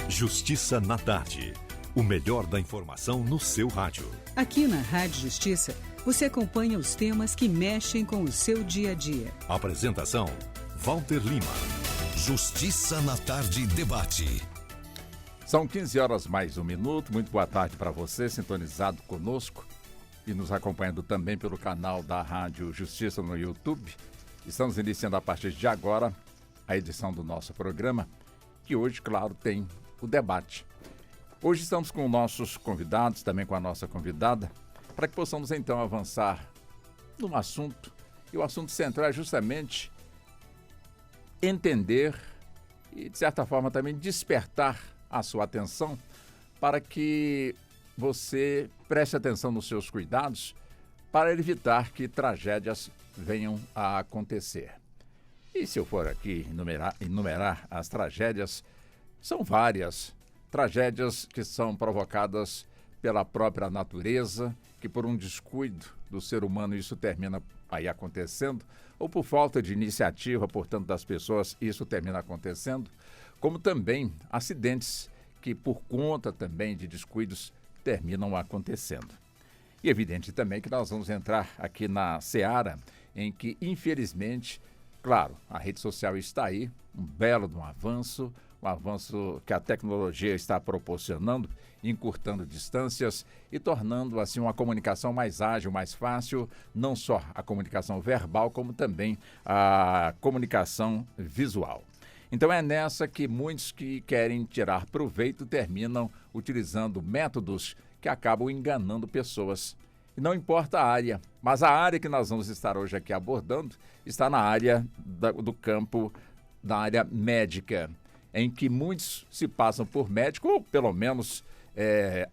Justiça na Tarde. O melhor da informação no seu rádio. Aqui na Rádio Justiça, você acompanha os temas que mexem com o seu dia a dia. Apresentação: Walter Lima. Justiça na Tarde debate. São 15 horas mais um minuto. Muito boa tarde para você, sintonizado conosco e nos acompanhando também pelo canal da Rádio Justiça no YouTube. Estamos iniciando a partir de agora a edição do nosso programa, que hoje, claro, tem o debate. Hoje estamos com nossos convidados, também com a nossa convidada, para que possamos então avançar num assunto. E o assunto central é justamente entender e, de certa forma, também despertar a sua atenção para que você preste atenção nos seus cuidados para evitar que tragédias venham a acontecer. E se eu for aqui enumerar as tragédias, são várias tragédias que são provocadas pela própria natureza, que por um descuido do ser humano isso termina aí acontecendo, ou por falta de iniciativa, portanto, das pessoas, isso termina acontecendo, como também acidentes que por conta também de descuidos terminam acontecendo. E é evidente também que nós vamos entrar aqui na seara em que, infelizmente, claro, a rede social está aí, um belo de um avanço que a tecnologia está proporcionando, encurtando distâncias e tornando assim uma comunicação mais ágil, mais fácil, não só a comunicação verbal, como também a comunicação visual. Então é nessa que muitos que querem tirar proveito terminam utilizando métodos que acabam enganando pessoas. E não importa a área, mas a área que nós vamos estar hoje aqui abordando está na área do campo, da área médica, em que muitos se passam por médico, ou pelo menos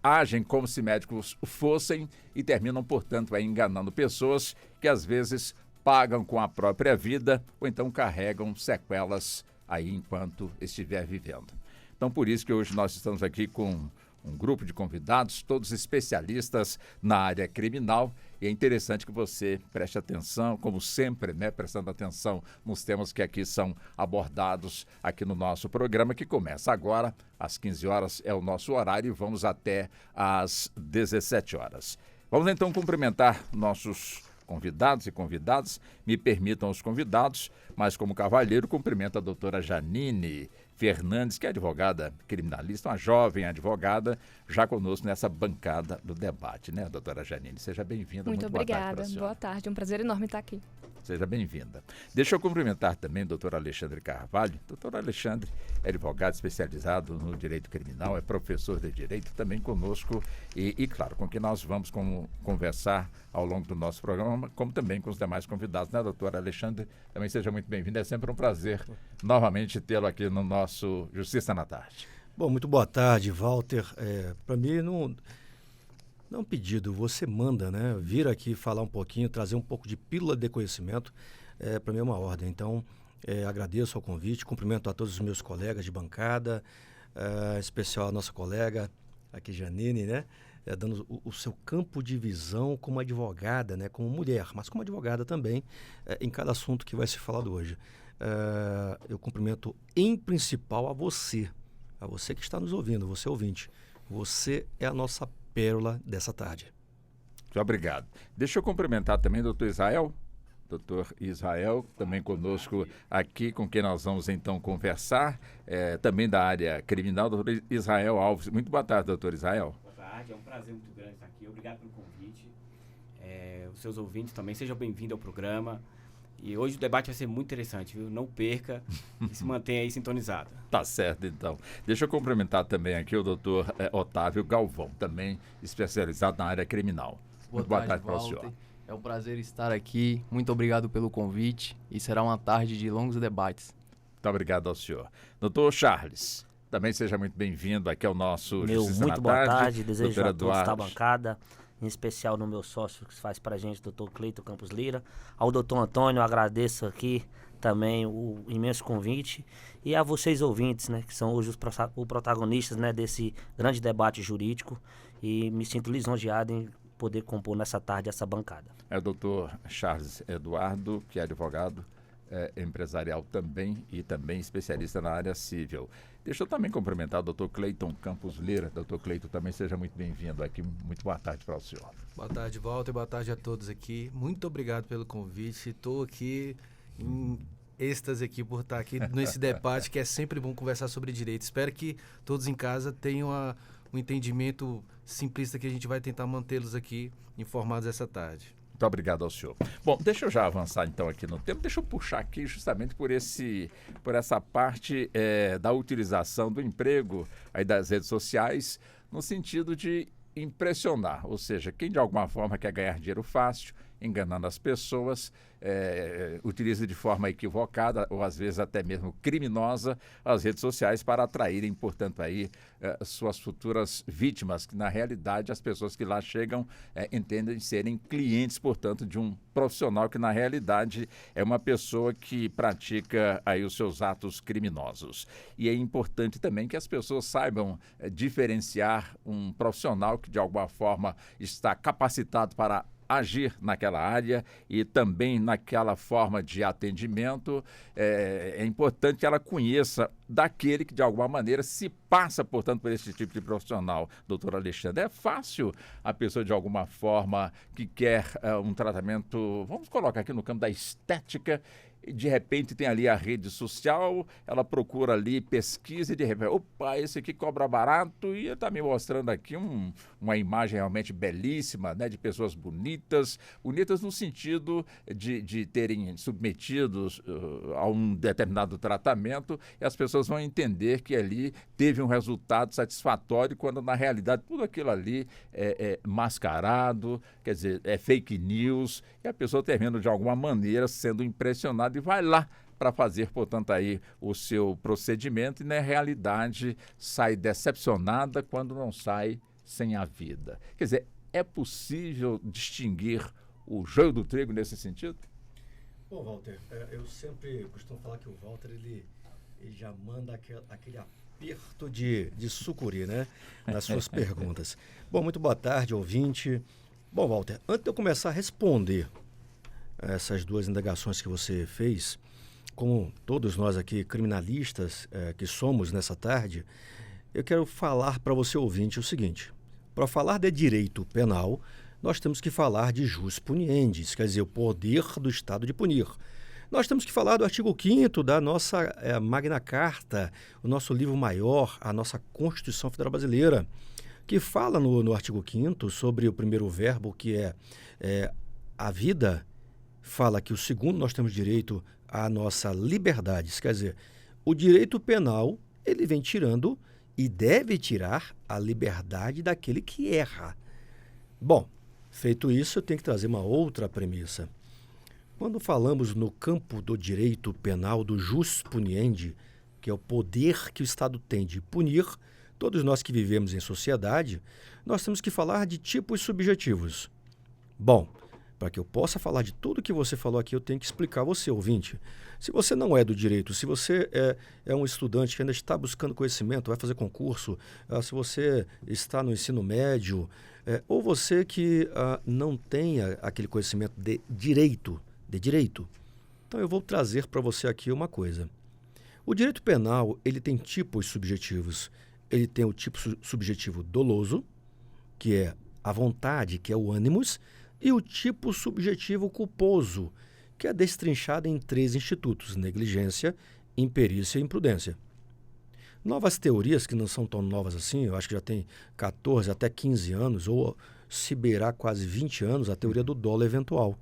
agem como se médicos fossem e terminam, portanto, enganando pessoas que às vezes pagam com a própria vida ou então carregam sequelas aí enquanto estiver vivendo. Então, por isso que hoje nós estamos aqui com um grupo de convidados, todos especialistas na área criminal, e é interessante que você preste atenção, como sempre, prestando atenção nos temas que aqui são abordados aqui no nosso programa, que começa agora, às 15 horas é o nosso horário, e vamos até às 17 horas. Vamos então cumprimentar nossos convidados e convidadas. Me permitam os convidados, mas como cavalheiro cumprimento a doutora Janine Fernandes, que é advogada criminalista, uma jovem advogada, já conosco nessa bancada do debate, né, doutora Janine? Seja bem-vinda. Muito obrigada. Boa tarde, é um prazer enorme estar aqui. Seja bem-vinda. Deixa eu cumprimentar também o doutor Alexandre Carvalho. Doutor Alexandre é advogado especializado no direito criminal, é professor de direito também conosco e claro, com quem nós vamos conversar ao longo do nosso programa, como também com os demais convidados, né, doutor Alexandre? Também seja muito bem-vindo, é sempre um prazer novamente tê-lo aqui no nosso Justiça na Tarde. Bom, muito boa tarde, Walter. Para mim, não é um pedido, você manda, né? Vir aqui falar um pouquinho, trazer um pouco de pílula de conhecimento, para mim é uma ordem. Então, agradeço ao convite, cumprimento a todos os meus colegas de bancada, em especial a nossa colega aqui, Janine, né? Dando o seu campo de visão como advogada, né? Como mulher, mas como advogada também, em cada assunto que vai ser falado hoje. Eu cumprimento em principal a você que está nos ouvindo, você ouvinte. Você é a nossa pérola dessa tarde. Muito obrigado. Deixa eu cumprimentar também o doutor Israel. Doutor Israel, também conosco aqui, com quem nós vamos então conversar, também da área criminal, doutor Israel Alves. Muito boa tarde, doutor Israel. Boa tarde, é um prazer muito grande estar aqui. Obrigado pelo convite. Os seus ouvintes também, sejam bem-vindos ao programa. E hoje o debate vai ser muito interessante, viu? Não perca e se mantenha aí sintonizado. Tá certo, então. Deixa eu cumprimentar também aqui o doutor Otávio Galvão, também especializado na área criminal. Boa tarde para o senhor. É um prazer estar aqui. Muito obrigado pelo convite e será uma tarde de longos debates. Muito obrigado ao senhor. Doutor Charles, também seja muito bem-vindo aqui ao nosso Justiça muito na boa Tarde. tarde, desejo a todos da bancada, em especial no meu sócio que faz pra gente, doutor Cleito Campos Lira. Ao doutor Antônio, agradeço aqui também o imenso convite. E a vocês ouvintes, né, que são hoje os protagonistas, né, desse grande debate jurídico. E me sinto lisonjeado em poder compor nessa tarde essa bancada. É o doutor Charles Eduardo, que é advogado empresarial também e também especialista na área civil. Deixa eu também cumprimentar o doutor Cleiton Campos Lira. Doutor Cleiton, também seja muito bem-vindo aqui. Muito boa tarde para o senhor. Boa tarde, Walter. Boa tarde a todos aqui. Muito obrigado pelo convite. Estou aqui em êxtase aqui por estar aqui nesse debate, que é sempre bom conversar sobre direito. Espero que todos em casa tenham um entendimento simplista que a gente vai tentar mantê-los aqui informados essa tarde. Muito obrigado ao senhor. Bom, deixa eu já avançar então aqui no tempo. Deixa eu puxar aqui justamente por essa parte da utilização do emprego aí das redes sociais no sentido de impressionar. Ou seja, quem de alguma forma quer ganhar dinheiro fácil, enganando as pessoas, utiliza de forma equivocada ou às vezes até mesmo criminosa as redes sociais para atraírem, portanto, aí suas futuras vítimas, que na realidade as pessoas que lá chegam entendem serem clientes, portanto, de um profissional que na realidade é uma pessoa que pratica aí os seus atos criminosos. E é importante também que as pessoas saibam diferenciar um profissional que de alguma forma está capacitado para agir naquela área e também naquela forma de atendimento. É importante que ela conheça daquele que de alguma maneira se passa, portanto, por esse tipo de profissional. Doutor Alexandre, é fácil a pessoa de alguma forma que quer um tratamento, vamos colocar aqui no campo da estética, de repente tem ali a rede social, ela procura ali, pesquisa e de repente, opa, esse aqui cobra barato, e ele está me mostrando aqui uma imagem realmente belíssima, né, de pessoas bonitas no sentido de terem submetidos a um determinado tratamento, e as pessoas vão entender que ali teve um resultado satisfatório, quando na realidade tudo aquilo ali é mascarado, quer dizer, é fake news, e a pessoa termina de alguma maneira sendo impressionada e vai lá para fazer, portanto, aí o seu procedimento, e na realidade sai decepcionada quando não sai sem a vida. Quer dizer, é possível distinguir o joio do trigo nesse sentido? Bom, Walter, eu sempre costumo falar que o Walter ele já manda aquele aperto de sucuri, né, nas suas perguntas. Bom, muito boa tarde, ouvinte. Bom, Walter, antes de eu começar a responder essas duas indagações que você fez, como todos nós aqui criminalistas que somos nessa tarde, eu quero falar para você, ouvinte, o seguinte: para falar de direito penal, nós temos que falar de jus puniendi, quer dizer, o poder do Estado de punir. Nós temos que falar do artigo 5º da nossa Magna Carta, o nosso livro maior, a nossa Constituição Federal Brasileira, que fala no artigo 5º sobre o primeiro verbo, que é a vida. Fala que o segundo, nós temos direito à nossa liberdade. Quer dizer, o direito penal, ele vem tirando e deve tirar a liberdade daquele que erra. Bom, feito isso, eu tenho que trazer uma outra premissa. Quando falamos no campo do direito penal, do jus puniendi, que é o poder que o Estado tem de punir, todos nós que vivemos em sociedade, nós temos que falar de tipos subjetivos. Bom, para que eu possa falar de tudo que você falou aqui, eu tenho que explicar a você, ouvinte. Se você não é do direito, se você é um estudante que ainda está buscando conhecimento, vai fazer concurso, se você está no ensino médio, ou você que não tenha aquele conhecimento de direito, então eu vou trazer para você aqui uma coisa. O direito penal, ele tem tipos subjetivos. Ele tem o tipo subjetivo doloso, que é a vontade, que é o ânimos, e o tipo subjetivo culposo, que é destrinchado em 3 institutos: negligência, imperícia e imprudência. Novas teorias, que não são tão novas assim, eu acho que já tem 14 até 15 anos, ou se beirar quase 20 anos, a teoria do dolo eventual.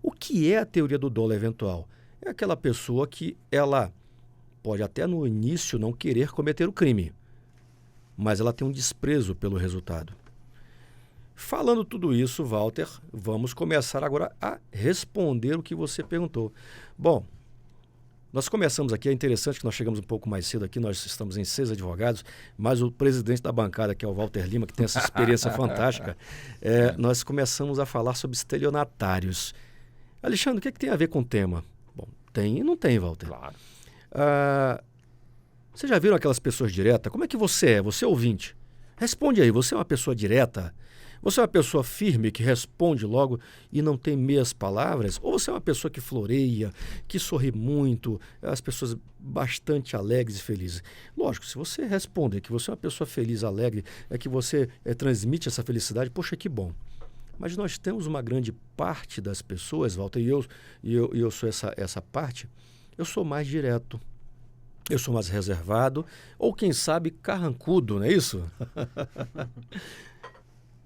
O que é a teoria do dolo eventual? É aquela pessoa que ela pode até no início não querer cometer o crime, mas ela tem um desprezo pelo resultado. Falando tudo isso, Walter, vamos começar agora a responder o que você perguntou. Bom, nós começamos aqui, é interessante que nós chegamos um pouco mais cedo aqui, nós estamos em 6 advogados, mas o presidente da bancada, que é o Walter Lima, que tem essa experiência fantástica, nós começamos a falar sobre estelionatários. Alexandre, o que tem a ver com o tema? Bom, tem e não tem, Walter. Claro. Vocês já viram aquelas pessoas diretas? Como é que você é? Você é ouvinte? Responde aí, você é uma pessoa direta? Você é uma pessoa firme, que responde logo e não tem meias palavras? Ou você é uma pessoa que floreia, que sorri muito, as pessoas bastante alegres e felizes? Lógico, se você responde que você é uma pessoa feliz, alegre, é que você transmite essa felicidade, poxa, que bom. Mas nós temos uma grande parte das pessoas, Walter, e eu sou essa parte, eu sou mais direto. Eu sou mais reservado, ou quem sabe carrancudo, não é isso?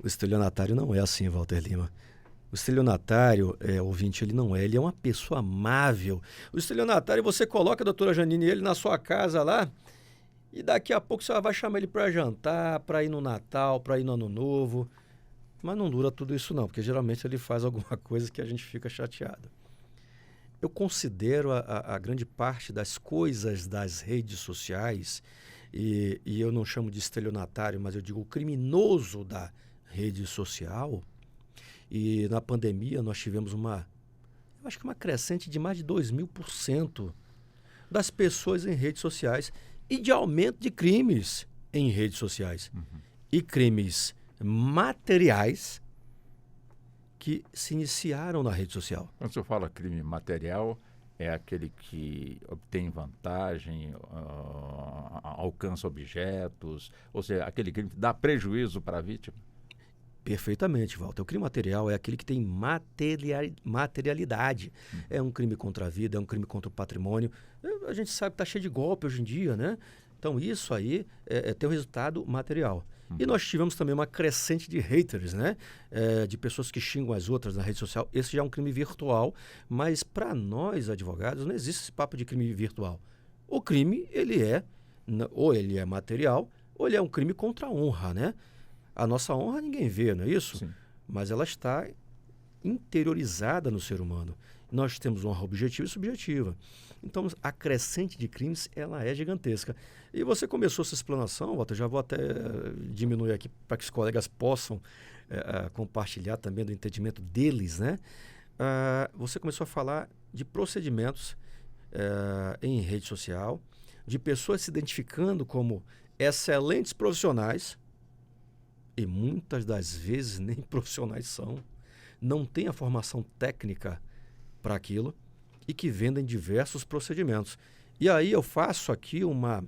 O estelionatário não é assim, Walter Lima. O estelionatário, ouvinte, ele não é. Ele é uma pessoa amável. O estelionatário, você coloca a doutora Janine ele na sua casa lá, e daqui a pouco você vai chamar ele para jantar, para ir no Natal, para ir no Ano Novo. Mas não dura tudo isso não, porque geralmente ele faz alguma coisa que a gente fica chateado. Eu considero a grande parte das coisas das redes sociais, e eu não chamo de estelionatário, mas eu digo o criminoso da rede social. E na pandemia nós tivemos uma crescente de mais de 2000% das pessoas em redes sociais e de aumento de crimes em redes sociais. E crimes materiais que se iniciaram na rede social. Quando o senhor fala crime material, é aquele que obtém vantagem, alcança objetos, ou seja, aquele crime que dá prejuízo para a vítima? Perfeitamente, Walter. O crime material é aquele que tem materialidade. É um crime contra a vida, é um crime contra o patrimônio. A gente sabe que está cheio de golpe hoje em dia, né? Então isso aí tem um resultado material. E nós tivemos também uma crescente de haters, né? De pessoas que xingam as outras na rede social. Esse já é um crime virtual, mas para nós, advogados, não existe esse papo de crime virtual. O crime, ou ele é material, ou ele é um crime contra a honra, né? A nossa honra ninguém vê, não é isso? Sim. Mas ela está interiorizada no ser humano. Nós temos honra objetiva e subjetiva. Então, a crescente de crimes, ela é gigantesca. E você começou essa explanação, Walter, já vou até diminuir aqui para que os colegas possam compartilhar também do entendimento deles, né? Você começou a falar de procedimentos em rede social, de pessoas se identificando como excelentes profissionais, e muitas das vezes nem profissionais são, não têm a formação técnica para aquilo, e que vendem diversos procedimentos. E aí eu faço aqui uma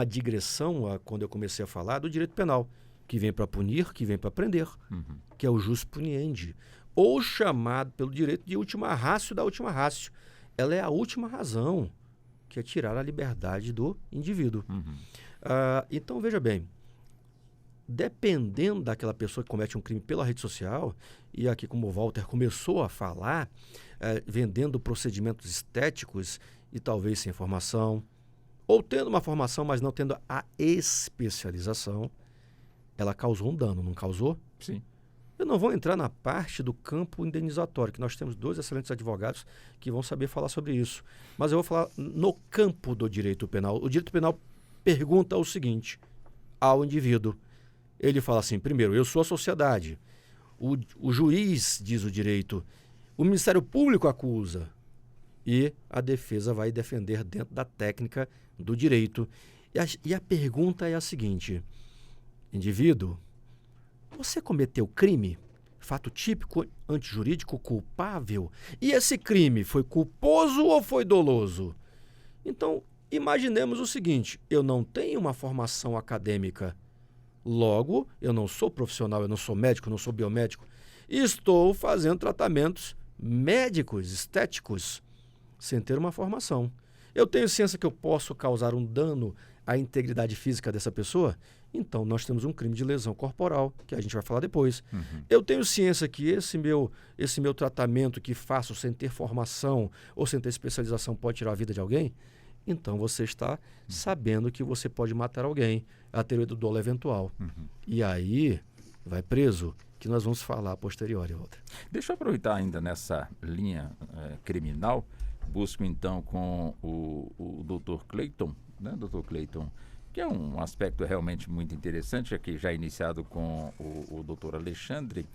digressão quando eu comecei a falar do direito penal, que vem para punir, que vem para prender, que é o jus puniendi, ou chamado pelo direito de última ratio da última ratio. Ela é a última razão, que é tirar a liberdade do indivíduo. Então, veja bem, dependendo daquela pessoa que comete um crime pela rede social, e aqui como o Walter começou a falar, vendendo procedimentos estéticos e talvez sem formação, ou tendo uma formação, mas não tendo a especialização, ela causou um dano, não causou? Sim. Eu não vou entrar na parte do campo indenizatório, que nós temos 2 excelentes advogados que vão saber falar sobre isso. Mas eu vou falar no campo do direito penal. O direito penal pergunta o seguinte ao indivíduo. Ele fala assim, primeiro, eu sou a sociedade. O juiz diz o direito. O Ministério Público acusa. E a defesa vai defender dentro da técnica do direito. E a pergunta é a seguinte. Indivíduo, você cometeu crime? Fato típico, antijurídico, culpável? E esse crime foi culposo ou foi doloso? Então, imaginemos o seguinte. Eu não tenho uma formação acadêmica. Logo, eu não sou profissional, eu não sou médico, não sou biomédico. Estou fazendo tratamentos médicos, estéticos, sem ter uma formação. Eu tenho ciência que eu posso causar um dano à integridade física dessa pessoa? Então, nós temos um crime de lesão corporal, que a gente vai falar depois. Eu tenho ciência que esse meu tratamento que faço sem ter formação ou sem ter especialização pode tirar a vida de alguém? Então, você está sabendo que você pode matar alguém, a teoria do dolo eventual. E aí, vai preso, que nós vamos falar a posteriori, Walter. Deixa eu aproveitar ainda nessa linha criminal, busco então com o Dr. Cleiton, né, Dr. Cleiton, que é um aspecto realmente muito interessante, aqui já iniciado com o Dr. Alexandre,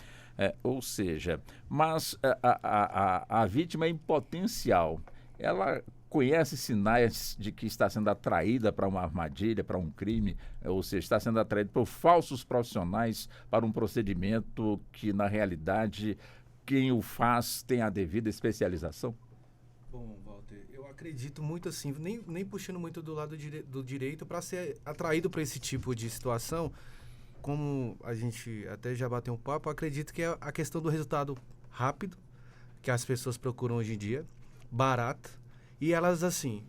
ou seja, mas a vítima em potencial, ela conhece sinais de que está sendo atraída para uma armadilha, para um crime, ou seja, está sendo atraída por falsos profissionais para um procedimento que, na realidade, quem o faz tem a devida especialização? Bom, Walter, eu acredito muito assim, nem puxando muito do lado do direito para ser atraído para esse tipo de situação, como a gente até já bateu um papo, eu acredito que é a questão do resultado rápido, que as pessoas procuram hoje em dia, barato, e elas assim,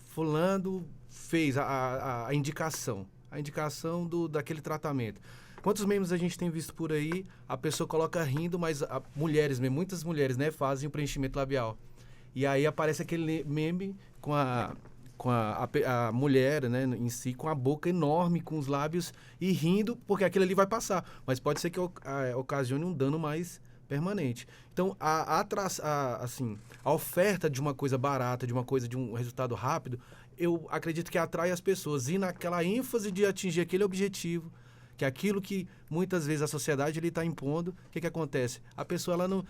fulano fez a indicação daquele tratamento. Quantos memes a gente tem visto por aí, a pessoa coloca rindo, mas mulheres mesmo, muitas mulheres, né, fazem o preenchimento labial. E aí aparece aquele meme com a mulher, né, em si, com a boca enorme, com os lábios e rindo, porque aquilo ali vai passar. Mas pode ser que ocasione um dano mais permanente. Então, a oferta de uma coisa barata, de um resultado rápido, eu acredito que atrai as pessoas. E naquela ênfase de atingir aquele objetivo, que é aquilo que muitas vezes a sociedade está impondo, o que acontece? A pessoa, ela não,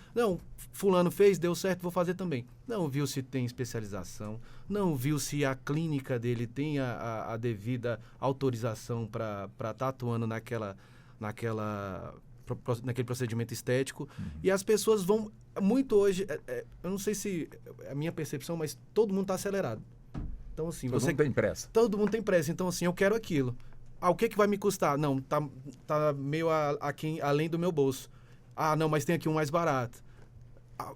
fulano fez, deu certo, vou fazer também. Não viu se tem especialização, não viu se a clínica dele tem a devida autorização para estar atuando naquele procedimento estético. E as pessoas vão, muito hoje, eu não sei se é a minha percepção, mas todo mundo está acelerado. Então, assim, todo mundo tem pressa. Todo mundo tem pressa. Então, assim, eu quero aquilo. O que vai me custar? Não, tá meio além do meu bolso. Não, mas tem aqui um mais barato.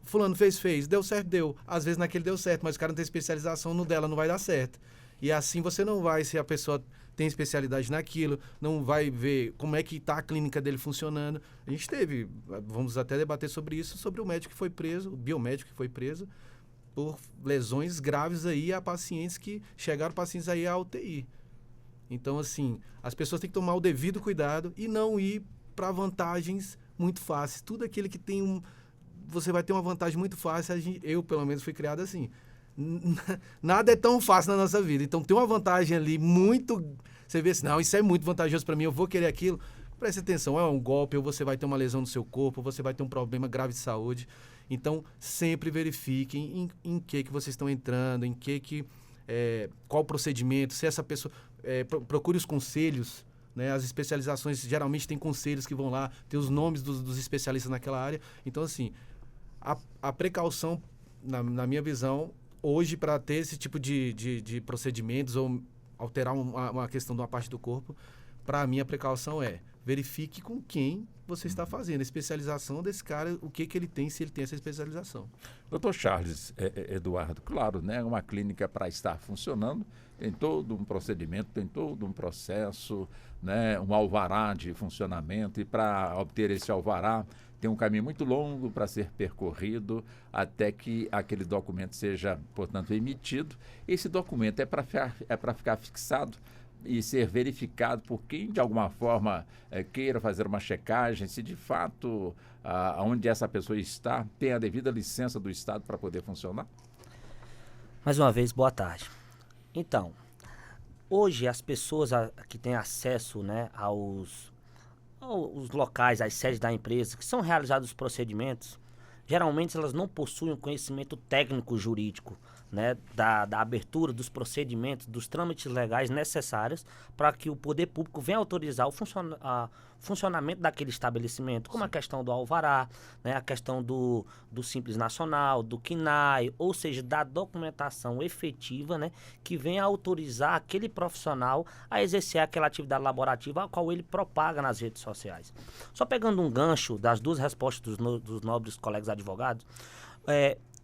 Fulano fez. Deu certo, deu. Às vezes naquele deu certo, mas o cara não tem especialização, no dela não vai dar certo. E assim você não vai, se a pessoa tem especialidade naquilo, não vai ver como é que está a clínica dele funcionando. A gente vamos até debater sobre isso, sobre o médico que foi preso, o biomédico que foi preso, por lesões graves aí a pacientes que chegaram pacientes aí à UTI. Então, assim, as pessoas têm que tomar o devido cuidado e não ir para vantagens muito fáceis. Tudo aquilo que tem você vai ter uma vantagem muito fácil. Eu, pelo menos, fui criado assim. Nada é tão fácil na nossa vida. Então, tem uma vantagem ali muito... Você vê assim, não, isso é muito vantajoso para mim, eu vou querer aquilo. Preste atenção, é um golpe, ou você vai ter uma lesão no seu corpo, ou você vai ter um problema grave de saúde. Então, sempre verifiquem em que vocês estão entrando, qual o procedimento, se essa pessoa... procure os conselhos, né? As especializações geralmente tem conselhos que vão lá, tem os nomes dos especialistas naquela área. Então, assim, a precaução, na minha visão, hoje, para ter esse tipo de procedimentos ou alterar uma questão de uma parte do corpo, para mim a precaução verifique com quem você está fazendo a especialização desse cara, o que ele tem, se ele tem essa especialização. Dr. Charles Eduardo, claro, né? Uma clínica, para estar funcionando, tem todo um procedimento, tem todo um processo, né? Um alvará de funcionamento, e para obter esse alvará tem um caminho muito longo para ser percorrido até que aquele documento seja, portanto, emitido. Esse documento é para ficar fixado e ser verificado por quem, de alguma forma, queira fazer uma checagem, se de fato, onde essa pessoa está, tem a devida licença do Estado para poder funcionar? Mais uma vez, boa tarde. Então, hoje as pessoas que têm acesso, né, aos locais, às sedes da empresa, que são realizados os procedimentos, geralmente elas não possuem conhecimento técnico jurídico, né, da abertura dos procedimentos, dos trâmites legais necessários para que o poder público venha autorizar o funcionamento daquele estabelecimento, como a questão do alvará, né, a questão do Simples Nacional, do CNAE, ou seja, da documentação efetiva, né, que venha autorizar aquele profissional a exercer aquela atividade laborativa a qual ele propaga nas redes sociais. Só pegando um gancho das duas respostas dos nobres colegas advogados,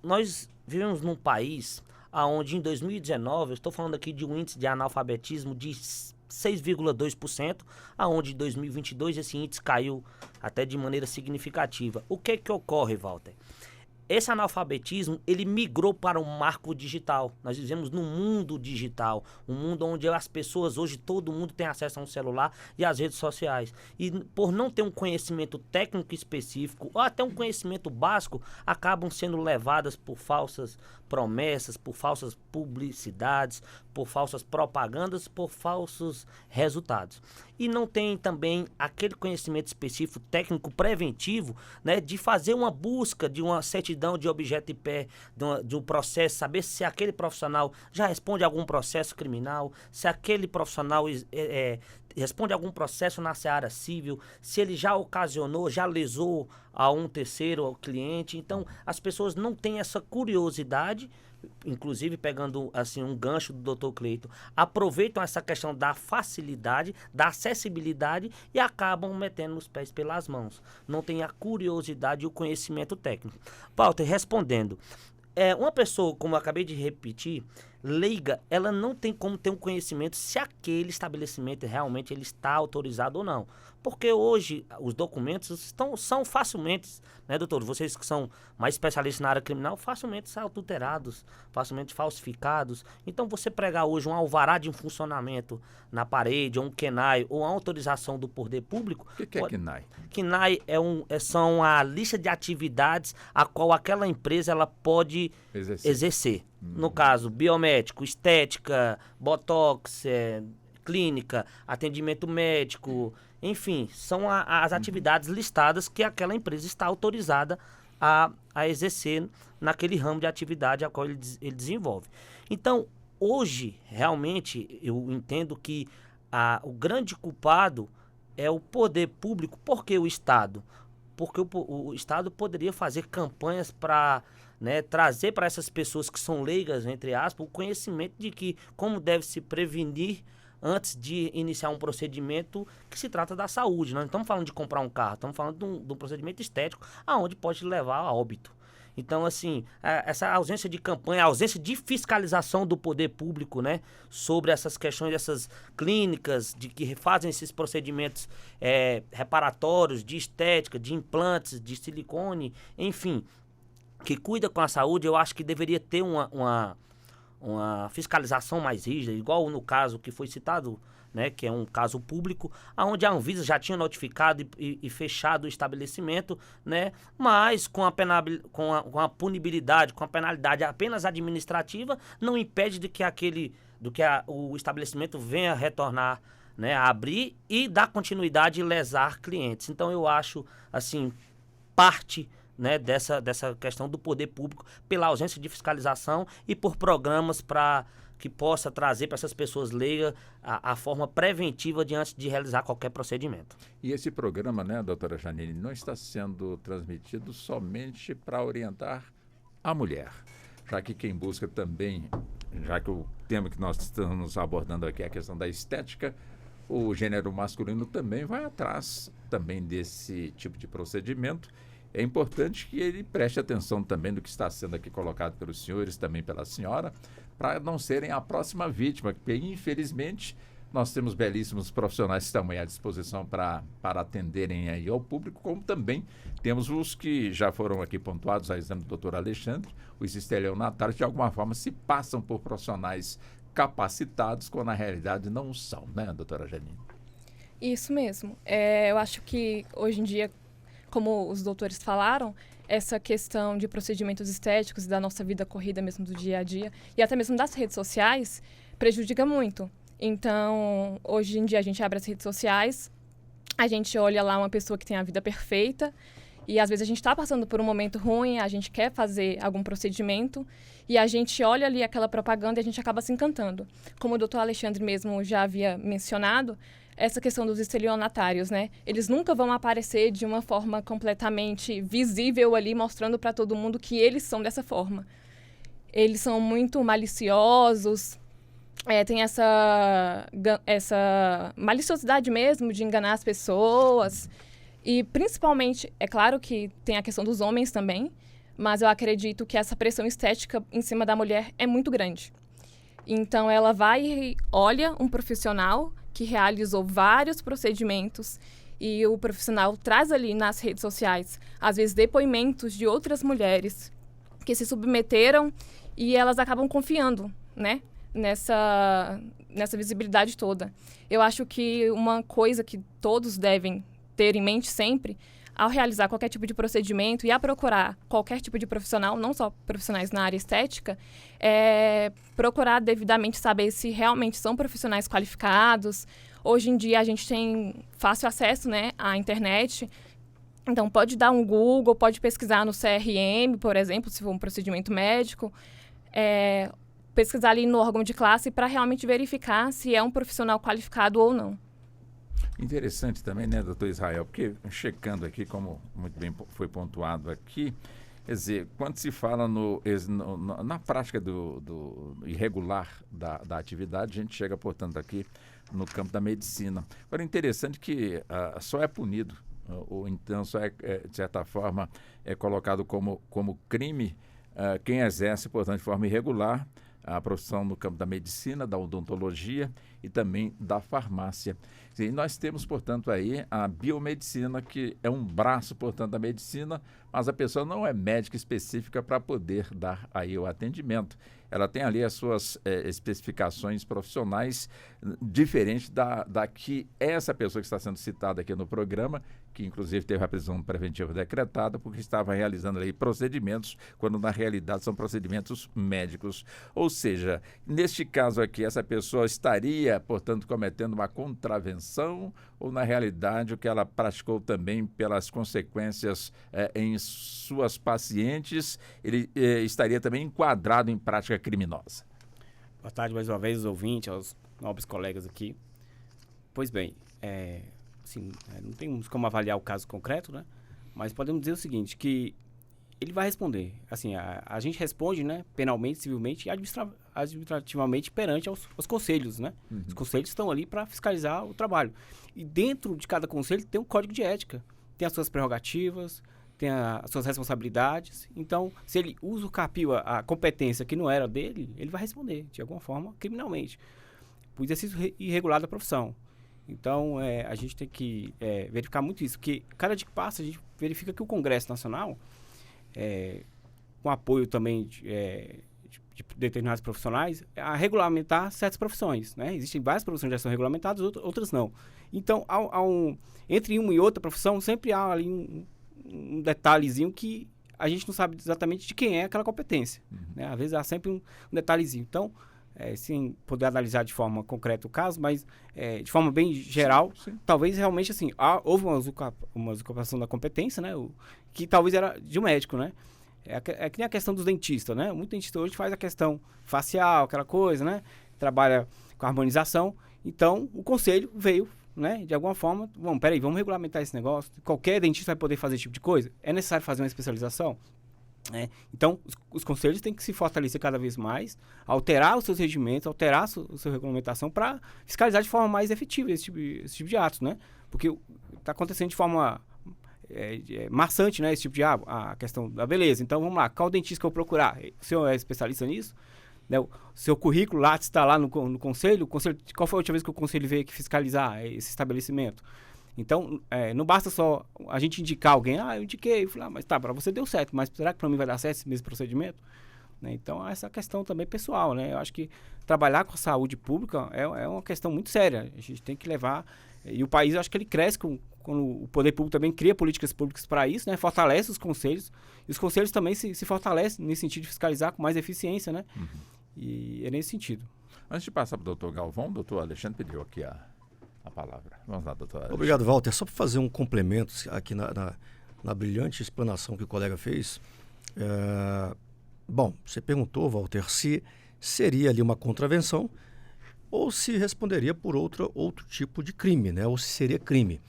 nós vivemos num país onde em 2019, eu estou falando aqui de um índice de analfabetismo de 6,2%, aonde em 2022 esse índice caiu até de maneira significativa. O que ocorre, Walter? Esse analfabetismo, ele migrou para o marco digital. Nós vivemos num mundo digital, um mundo onde as pessoas, hoje todo mundo tem acesso a um celular e às redes sociais. E por não ter um conhecimento técnico específico, ou até um conhecimento básico, acabam sendo levadas por falsas promessas, por falsas publicidades, por falsas propagandas, por falsos resultados. E não tem também aquele conhecimento específico, técnico, preventivo, né, de fazer uma busca de uma certidão de objeto e pé, de um processo, saber se aquele profissional já responde a algum processo criminal, se aquele profissional responde a algum processo na seara civil, se ele já ocasionou, já lesou a um terceiro, ao cliente. Então, as pessoas não têm essa curiosidade, inclusive pegando assim um gancho do Dr. Cleito, aproveitam essa questão da facilidade, da acessibilidade e acabam metendo os pés pelas mãos. Não tem a curiosidade e o conhecimento técnico. Walter, respondendo, uma pessoa, como eu acabei de repetir, leiga, ela não tem como ter um conhecimento se aquele estabelecimento realmente ele está autorizado ou não. Porque hoje os documentos são facilmente, né, doutor? Vocês que são mais especialistas na área criminal, facilmente são adulterados, facilmente falsificados. Então, você pregar hoje um alvará de funcionamento na parede, ou um KENAI, ou uma autorização do poder público... O que é KENAI? KENAI são a lista de atividades a qual aquela empresa ela pode exercer. No caso, biomédico, estética, botox, clínica, atendimento médico, enfim, são as atividades listadas que aquela empresa está autorizada a exercer naquele ramo de atividade a qual ele desenvolve. Então, hoje, realmente, eu entendo que o grande culpado é o poder público. Por que o Estado? Porque o Estado poderia fazer campanhas para... né, trazer para essas pessoas que são leigas, entre aspas, o conhecimento de que como deve se prevenir antes de iniciar um procedimento que se trata da saúde. Nós não estamos falando de comprar um carro, estamos falando de um procedimento estético aonde pode levar a óbito. Então, assim, essa ausência de campanha, a ausência de fiscalização do poder público, né, sobre essas questões dessas clínicas que fazem esses procedimentos reparatórios, de estética, de implantes, de silicone, enfim, que cuida com a saúde, eu acho que deveria ter uma fiscalização mais rígida, igual no caso que foi citado, né, que é um caso público, onde a Anvisa já tinha notificado e fechado o estabelecimento, né, mas com a punibilidade, com a penalidade apenas administrativa, não impede de que o estabelecimento venha retornar, né, a abrir e dar continuidade e lesar clientes. Então eu acho, assim, parte, né, dessa questão do poder público pela ausência de fiscalização e por programas para que possa trazer para essas pessoas leigas a forma preventiva diante de realizar qualquer procedimento. E esse programa, né, doutora Janine, não está sendo transmitido somente para orientar a mulher, já que quem busca também, já que o tema que nós estamos abordando aqui é a questão da estética, o gênero masculino também vai atrás também desse tipo de procedimento. É importante que ele preste atenção também do que está sendo aqui colocado pelos senhores, também pela senhora, para não serem a próxima vítima, porque infelizmente nós temos belíssimos profissionais que estão aí à disposição para atenderem aí ao público, como também temos os que já foram aqui pontuados, a exemplo do doutor Alexandre, os estelionatários, de alguma forma se passam por profissionais capacitados, quando na realidade não são, né, doutora Janine? Isso mesmo. Eu acho que hoje em dia, como os doutores falaram, essa questão de procedimentos estéticos e da nossa vida corrida mesmo do dia a dia, e até mesmo das redes sociais, prejudica muito. Então, hoje em dia a gente abre as redes sociais, a gente olha lá uma pessoa que tem a vida perfeita, e às vezes a gente está passando por um momento ruim, a gente quer fazer algum procedimento, e a gente olha ali aquela propaganda e a gente acaba se encantando. Como o doutor Alexandre mesmo já havia mencionado, essa questão dos estelionatários, né? Eles nunca vão aparecer de uma forma completamente visível ali, mostrando para todo mundo que eles são dessa forma. Eles são muito maliciosos, tem essa maliciosidade mesmo de enganar as pessoas. E, principalmente, é claro que tem a questão dos homens também, mas eu acredito que essa pressão estética em cima da mulher é muito grande. Então, ela vai e olha um profissional que realizou vários procedimentos e o profissional traz ali nas redes sociais, às vezes, depoimentos de outras mulheres que se submeteram e elas acabam confiando, né, nessa visibilidade toda. Eu acho que uma coisa que todos devem ter em mente sempre, ao realizar qualquer tipo de procedimento e a procurar qualquer tipo de profissional, não só profissionais na área estética, procurar devidamente saber se realmente são profissionais qualificados. Hoje em dia a gente tem fácil acesso, né, à internet. Então, pode dar um Google, pode pesquisar no CRM, por exemplo, se for um procedimento médico, pesquisar ali no órgão de classe para realmente verificar se é um profissional qualificado ou não. Interessante também, né, doutor Israel, porque checando aqui, como muito bem foi pontuado aqui, quer dizer, quando se fala na prática do irregular da atividade, a gente chega, portanto, aqui no campo da medicina. Agora, interessante que só é punido, ou então só de certa forma, é colocado como crime quem exerce, portanto, de forma irregular a profissão no campo da medicina, da odontologia e também da farmácia. E nós temos, portanto, aí a biomedicina, que é um braço, portanto, da medicina, mas a pessoa não é médica específica para poder dar aí o atendimento. Ela tem ali as suas especificações profissionais diferentes da que essa pessoa que está sendo citada aqui no programa, que inclusive teve a prisão preventiva decretada, porque estava realizando ali procedimentos, quando na realidade são procedimentos médicos. Ou seja, neste caso aqui, essa pessoa estaria, portanto, cometendo uma contravenção, ou na realidade o que ela praticou também pelas consequências em suas pacientes, ele estaria também enquadrado em prática criminosa. Boa tarde mais uma vez aos ouvintes, aos nobres colegas aqui. Pois bem, assim, não temos como avaliar o caso concreto, né? Mas podemos dizer o seguinte, que ele vai responder. Assim, a gente responde, né, penalmente, civilmente e administrativamente perante aos conselhos, né? Os conselhos estão ali para fiscalizar o trabalho. E dentro de cada conselho tem um código de ética, tem as suas prerrogativas, tem as suas responsabilidades. Então, se ele usa o capil, a competência que não era dele, ele vai responder, de alguma forma, criminalmente, por exercício irregular da profissão. Então, a gente tem que verificar muito isso, porque cada dia que passa, a gente verifica que o Congresso Nacional, com apoio também de determinados profissionais, a regulamentar certas profissões, né? Existem várias profissões que já são regulamentadas, outras não. Então, entre uma e outra profissão, sempre há ali um detalhezinho que a gente não sabe exatamente de quem é aquela competência. Né? Às vezes há sempre um detalhezinho. Então, sem poder analisar de forma concreta o caso, mas de forma bem geral, sim. Talvez realmente assim, houve uma usurpação da competência, né? Que talvez era de um médico, né? É que nem a questão dos dentistas, né? Muito dentista hoje faz a questão facial, aquela coisa, né? Trabalha com harmonização. Então, o conselho veio, né? De alguma forma, vamos regulamentar esse negócio. Qualquer dentista vai poder fazer esse tipo de coisa? É necessário fazer uma especialização? Então, os conselhos têm que se fortalecer cada vez mais, alterar os seus regimentos, alterar a sua regulamentação para fiscalizar de forma mais efetiva esse tipo de atos, né? Porque está acontecendo de forma maçante, né? Esse tipo de a questão da beleza. Então, vamos lá, qual dentista que eu vou procurar? O senhor é especialista nisso? Né? O seu currículo lá está lá no conselho? Qual foi a última vez que o conselho veio aqui fiscalizar esse estabelecimento? Então, não basta só a gente indicar alguém, eu indiquei, eu falei, mas tá, para você deu certo, mas será que para mim vai dar certo esse mesmo procedimento? Né? Então, essa questão também pessoal, né? Eu acho que trabalhar com a saúde pública é uma questão muito séria, a gente tem que levar, e o país, eu acho que ele cresce quando o poder público também cria políticas públicas para isso, né? Fortalece os conselhos, e os conselhos também se fortalecem nesse sentido de fiscalizar com mais eficiência, né? E é nesse sentido. Antes de passar para o doutor Galvão, o doutor Alexandre pediu aqui a palavra. Vamos lá, doutor Alexandre. Obrigado, Walter. Só para fazer um complemento aqui na brilhante explanação que o colega fez. Bom, você perguntou, Walter, se seria ali uma contravenção ou se responderia por outro tipo de crime, né? Ou se seria crime.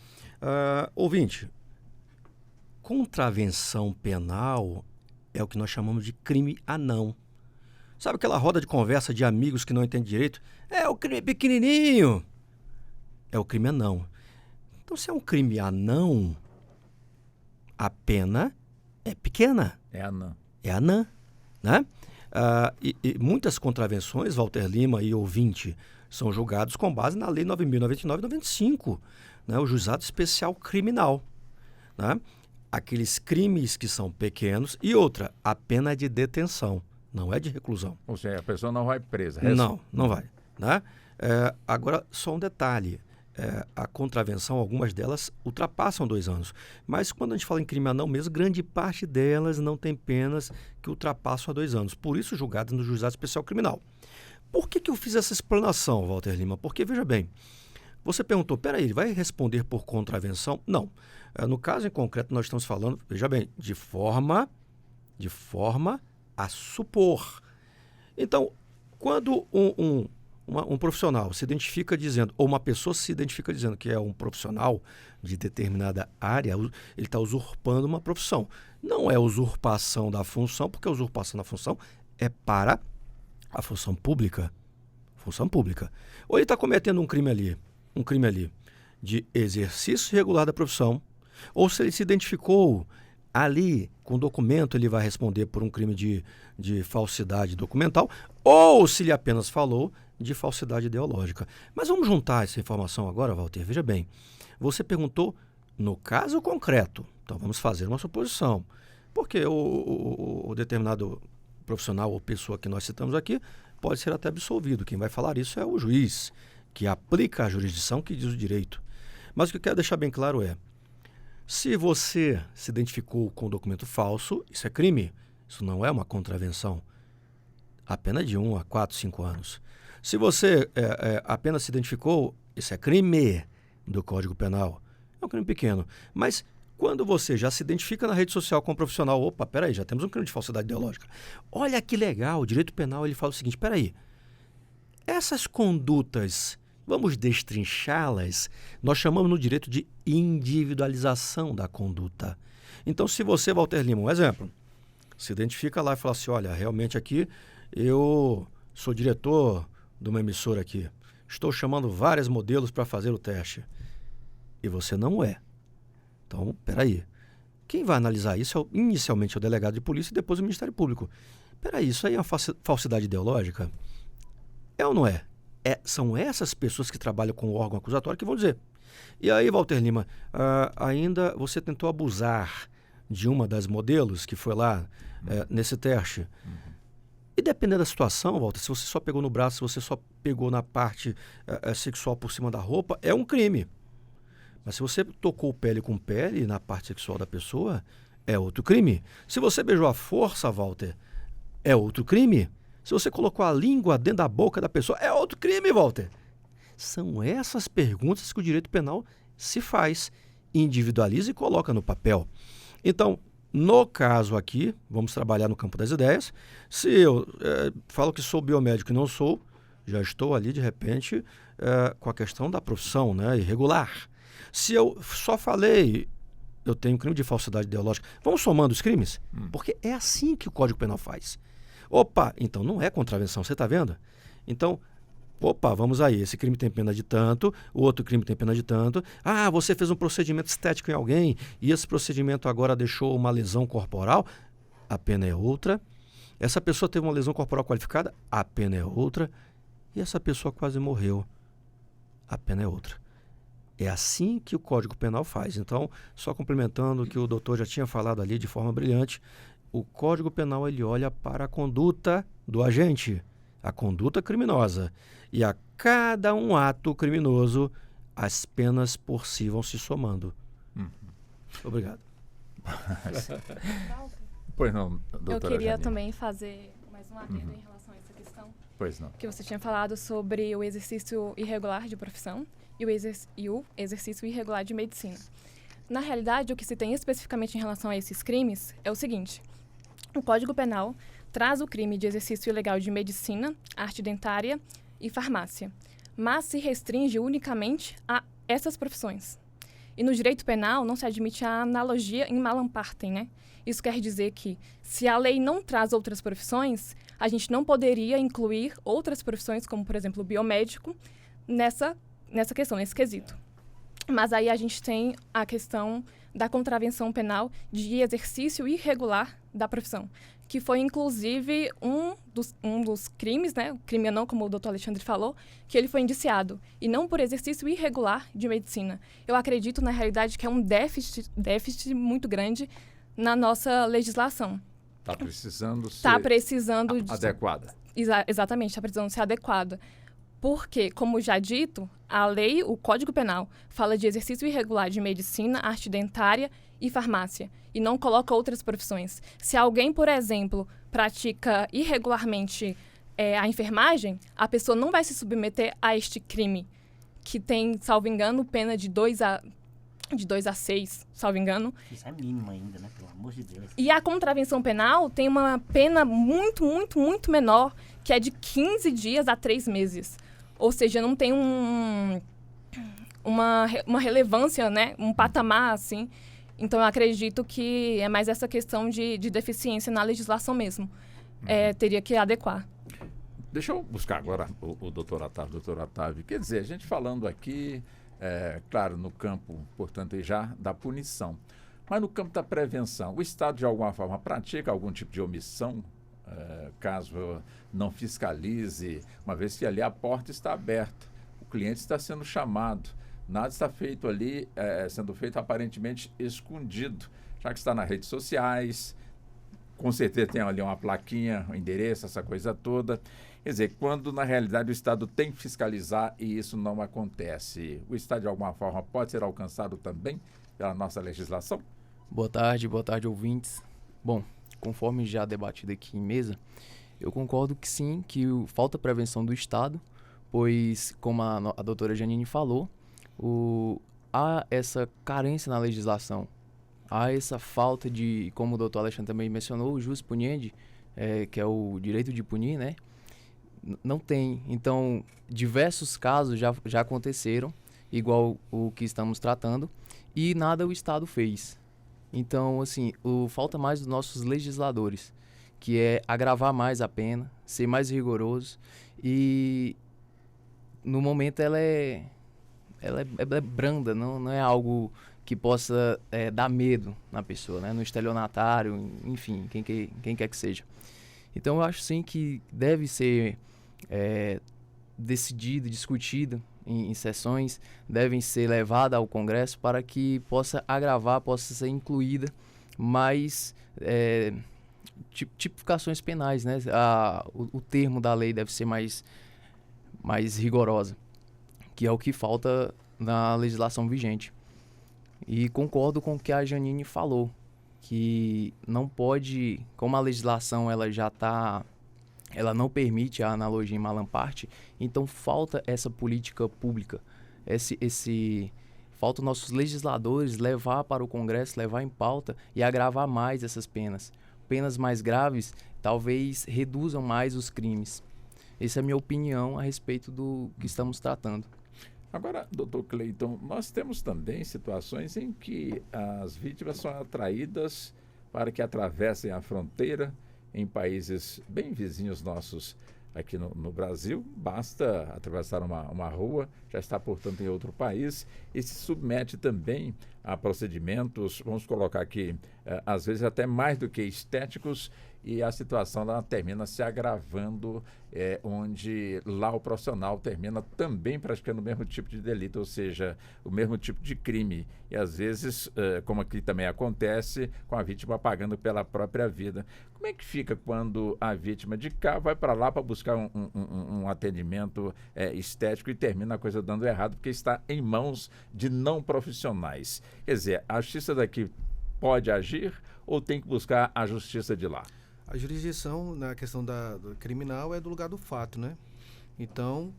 Ouvinte, contravenção penal é o que nós chamamos de crime anão. Sabe aquela roda de conversa de amigos que não entendem direito? É o crime pequenininho. É o crime anão. Então, se é um crime anão, a pena é pequena. É anã. É anã, né? E muitas contravenções, Walter Lima e ouvinte, são julgados com base na Lei 9.099 e 95, né? O Juizado Especial Criminal, né? Aqueles crimes que são pequenos. E outra, a pena é de detenção, não é de reclusão. Ou seja, a pessoa não vai presa. Não vai, né? Agora, só um detalhe. a contravenção, algumas delas ultrapassam 2 anos. Mas quando a gente fala em crime anal mesmo, grande parte delas não tem penas que ultrapassam a 2 anos. Por isso, julgadas no Juizado Especial Criminal. Por que eu fiz essa explanação, Walter Lima? Porque, veja bem, você perguntou, peraí, ele vai responder por contravenção? Não. No caso em concreto, nós estamos falando, veja bem, de forma a supor. Então, quando um profissional se identifica dizendo, ou uma pessoa se identifica dizendo que é um profissional de determinada área, ele está usurpando uma profissão. Não é usurpação da função, porque a usurpação da função é para a função pública. Função pública. Ou ele está cometendo um crime ali de exercício irregular da profissão, ou se ele se identificou ali com documento, ele vai responder por um crime de falsidade documental, ou se ele apenas falou de falsidade ideológica. Mas vamos juntar essa informação agora, Walter. Veja bem, você perguntou no caso concreto. Então vamos fazer uma suposição. Porque o determinado profissional ou pessoa que nós citamos aqui pode ser até absolvido. Quem vai falar isso é o juiz, que aplica a jurisdição que diz o direito. Mas o que eu quero deixar bem claro é, se você se identificou com um documento falso, isso é crime. Isso não é uma contravenção. A pena de 1 a 4, 5 anos. Se você apenas se identificou, isso é crime do Código Penal. É um crime pequeno. Mas quando você já se identifica na rede social com um profissional, opa, peraí, já temos um crime de falsidade ideológica. Olha que legal, o direito penal ele fala o seguinte, peraí, essas condutas, vamos destrinchá-las, nós chamamos no direito de individualização da conduta. Então, se você, Walter Lima, um exemplo, se identifica lá e fala assim, olha, realmente aqui eu sou diretor de uma emissora aqui, estou chamando vários modelos para fazer o teste, e você não é. Então, peraí, quem vai analisar isso é inicialmente o delegado de polícia e depois o Ministério Público. Peraí, isso aí é uma falsidade ideológica? É ou não é? São essas pessoas que trabalham com o órgão acusatório que vão dizer. E aí, Walter Lima, ainda você tentou abusar de uma das modelos que foi lá nesse teste. E dependendo da situação, Walter, se você só pegou no braço, se você só pegou na parte sexual por cima da roupa, é um crime. Mas se você tocou pele com pele na parte sexual da pessoa, é outro crime. Se você beijou à força, Walter, é outro crime. Se você colocou a língua dentro da boca da pessoa, é outro crime, Walter. São essas perguntas que o direito penal se faz, individualiza e coloca no papel. Então, no caso aqui, vamos trabalhar no campo das ideias. Se eu falo que sou biomédico e não sou, já estou ali, de repente, com a questão da profissão, né, irregular. Se eu só falei, eu tenho crime de falsidade ideológica. Vamos somando os crimes? Porque é assim que o Código Penal faz. Opa, então não é contravenção, você está vendo? Então, opa, vamos aí, esse crime tem pena de tanto, o outro crime tem pena de tanto. Ah, você fez um procedimento estético em alguém e esse procedimento agora deixou uma lesão corporal, a pena é outra. Essa pessoa teve uma lesão corporal qualificada, a pena é outra. E essa pessoa quase morreu, a pena é outra. É assim que o Código Penal faz. Então, só complementando o que o doutor já tinha falado ali de forma brilhante, o Código Penal ele olha para a conduta do agente, a conduta criminosa. E a cada um ato criminoso, as penas por si vão se somando. Obrigado. Pois não, doutora Eu queria Janine. também fazer mais um adendo em relação a essa questão. Pois não. Que você tinha falado sobre o exercício irregular de profissão e o exercício irregular de medicina. Na realidade, o que se tem especificamente em relação a esses crimes é o seguinte. O Código Penal traz o crime de exercício ilegal de medicina, arte dentária e farmácia, mas se restringe unicamente a essas profissões. E no direito penal não se admite a analogia in malam partem, né? Isso quer dizer que, se a lei não traz outras profissões, a gente não poderia incluir outras profissões, como, por exemplo, o biomédico, nessa questão, nesse quesito. Mas aí a gente tem a questão da contravenção penal de exercício irregular da profissão, que foi, inclusive, um dos crimes, né? O crime não, como o doutor Alexandre falou, que ele foi indiciado, e não por exercício irregular de medicina. Eu acredito, na realidade, que é um déficit muito grande na nossa legislação. Está precisando ser Está precisando adequada. Exatamente, está precisando ser adequada. Porque, como já dito, a lei, o Código Penal, fala de exercício irregular de medicina, arte dentária e farmácia, e não coloca outras profissões. Se alguém, por exemplo, pratica irregularmente a enfermagem, a pessoa não vai se submeter a este crime, que tem, salvo engano, pena de 2 a 6, salvo engano. Isso é mínimo ainda, né? Pelo amor de Deus. E a contravenção penal tem uma pena muito, muito, muito menor, que é de 15 dias a 3 meses. Ou seja, não tem uma relevância, né? Um patamar, assim. Então, eu acredito que é mais essa questão de deficiência na legislação mesmo. Teria que adequar. Deixa eu buscar agora o doutor Otávio. Doutor Otávio, quer dizer, a gente falando aqui, claro, no campo, portanto, já da punição, mas no campo da prevenção, o Estado, de alguma forma, pratica algum tipo de omissão, caso não fiscalize, uma vez que ali a porta está aberta, o cliente está sendo chamado, nada está feito ali, sendo feito aparentemente escondido, já que está nas redes sociais, com certeza tem ali uma plaquinha, um endereço, essa coisa toda. Quer dizer, quando na realidade o Estado tem que fiscalizar e isso não acontece, o Estado de alguma forma pode ser alcançado também pela nossa legislação? Boa tarde, ouvintes. Bom, conforme já debatido aqui em mesa, eu concordo que sim, que falta prevenção do Estado, pois, como a doutora Janine falou, há essa carência na legislação, há essa falta de, como o doutor Alexandre também mencionou, o jus puniendi, que é o direito de punir, né? Não tem. Então, diversos casos já aconteceram, igual o que estamos tratando, e nada o Estado fez. Então, assim, falta mais dos nossos legisladores, que é agravar mais a pena, ser mais rigoroso, e no momento ela é branda, não é algo que possa dar medo na pessoa, né? No estelionatário, enfim, quem quer que seja. Então, eu acho sim que deve ser decidido, discutido em sessões, devem ser levadas ao Congresso para que possa agravar, possa ser incluída mais tipificações penais, né? O termo da lei deve ser mais rigorosa, que é o que falta na legislação vigente. E concordo com o que a Janine falou, que não pode, como a legislação ela não permite a analogia em Malamparte, então falta essa política pública, falta os nossos legisladores levar para o Congresso, levar em pauta e agravar mais essas penas. Penas mais graves talvez reduzam mais os crimes. Essa é a minha opinião a respeito do que estamos tratando. Agora, doutor Cleiton, nós temos também situações em que as vítimas são atraídas para que atravessem a fronteira em países bem vizinhos nossos aqui no Brasil. Basta atravessar uma rua, já está, portanto, em outro país e se submete também a procedimentos, vamos colocar aqui, às vezes até mais do que estéticos, e a situação lá termina se agravando, onde lá o profissional termina também praticando o mesmo tipo de delito, ou seja, o mesmo tipo de crime. E às vezes, como aqui também acontece, com a vítima pagando pela própria vida. Como é que fica quando a vítima de cá vai para lá para buscar um atendimento estético e termina a coisa dando errado, porque está em mãos de não profissionais? Quer dizer, a justiça daqui pode agir ou tem que buscar a justiça de lá? A jurisdição na questão do criminal é do lugar do fato, né? Então,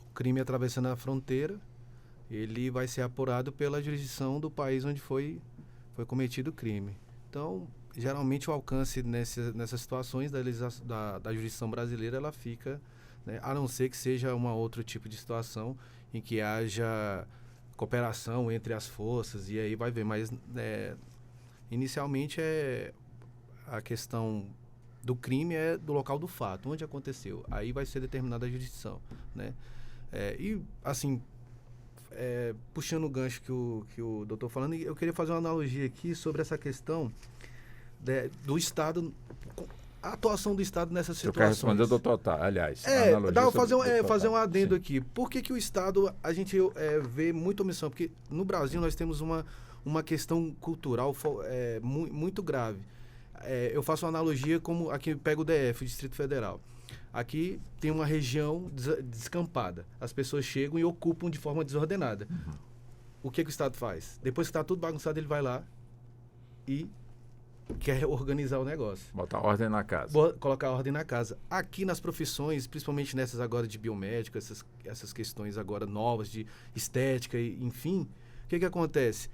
o crime atravessando a fronteira, ele vai ser apurado pela jurisdição do país onde foi cometido o crime. Então, geralmente o alcance nessas situações da jurisdição brasileira, ela fica, né? A não ser que seja um outro tipo de situação em que haja cooperação entre as forças, e aí vai ver. Mas, inicialmente, a questão do crime é do local do fato, onde aconteceu. Aí vai ser determinada a jurisdição, né? E, assim, puxando o gancho que o doutor falando, eu queria fazer uma analogia aqui sobre essa questão do Estado, a atuação do Estado nessas situações. Eu quero responder o doutor Otávio, aliás. Fazer um adendo aqui. Por que o Estado, a gente vê muita omissão? Porque no Brasil nós temos uma questão cultural muito grave. Eu faço uma analogia como aqui pega o DF, o Distrito Federal. aqui tem uma região descampada. As pessoas chegam e ocupam de forma desordenada. O que o Estado faz? Depois que está tudo bagunçado, ele vai lá e quer organizar o negócio. Botar ordem na casa. Colocar ordem na casa. Aqui nas profissões, principalmente nessas agora de biomédico, essas questões agora novas de estética, enfim, o que acontece?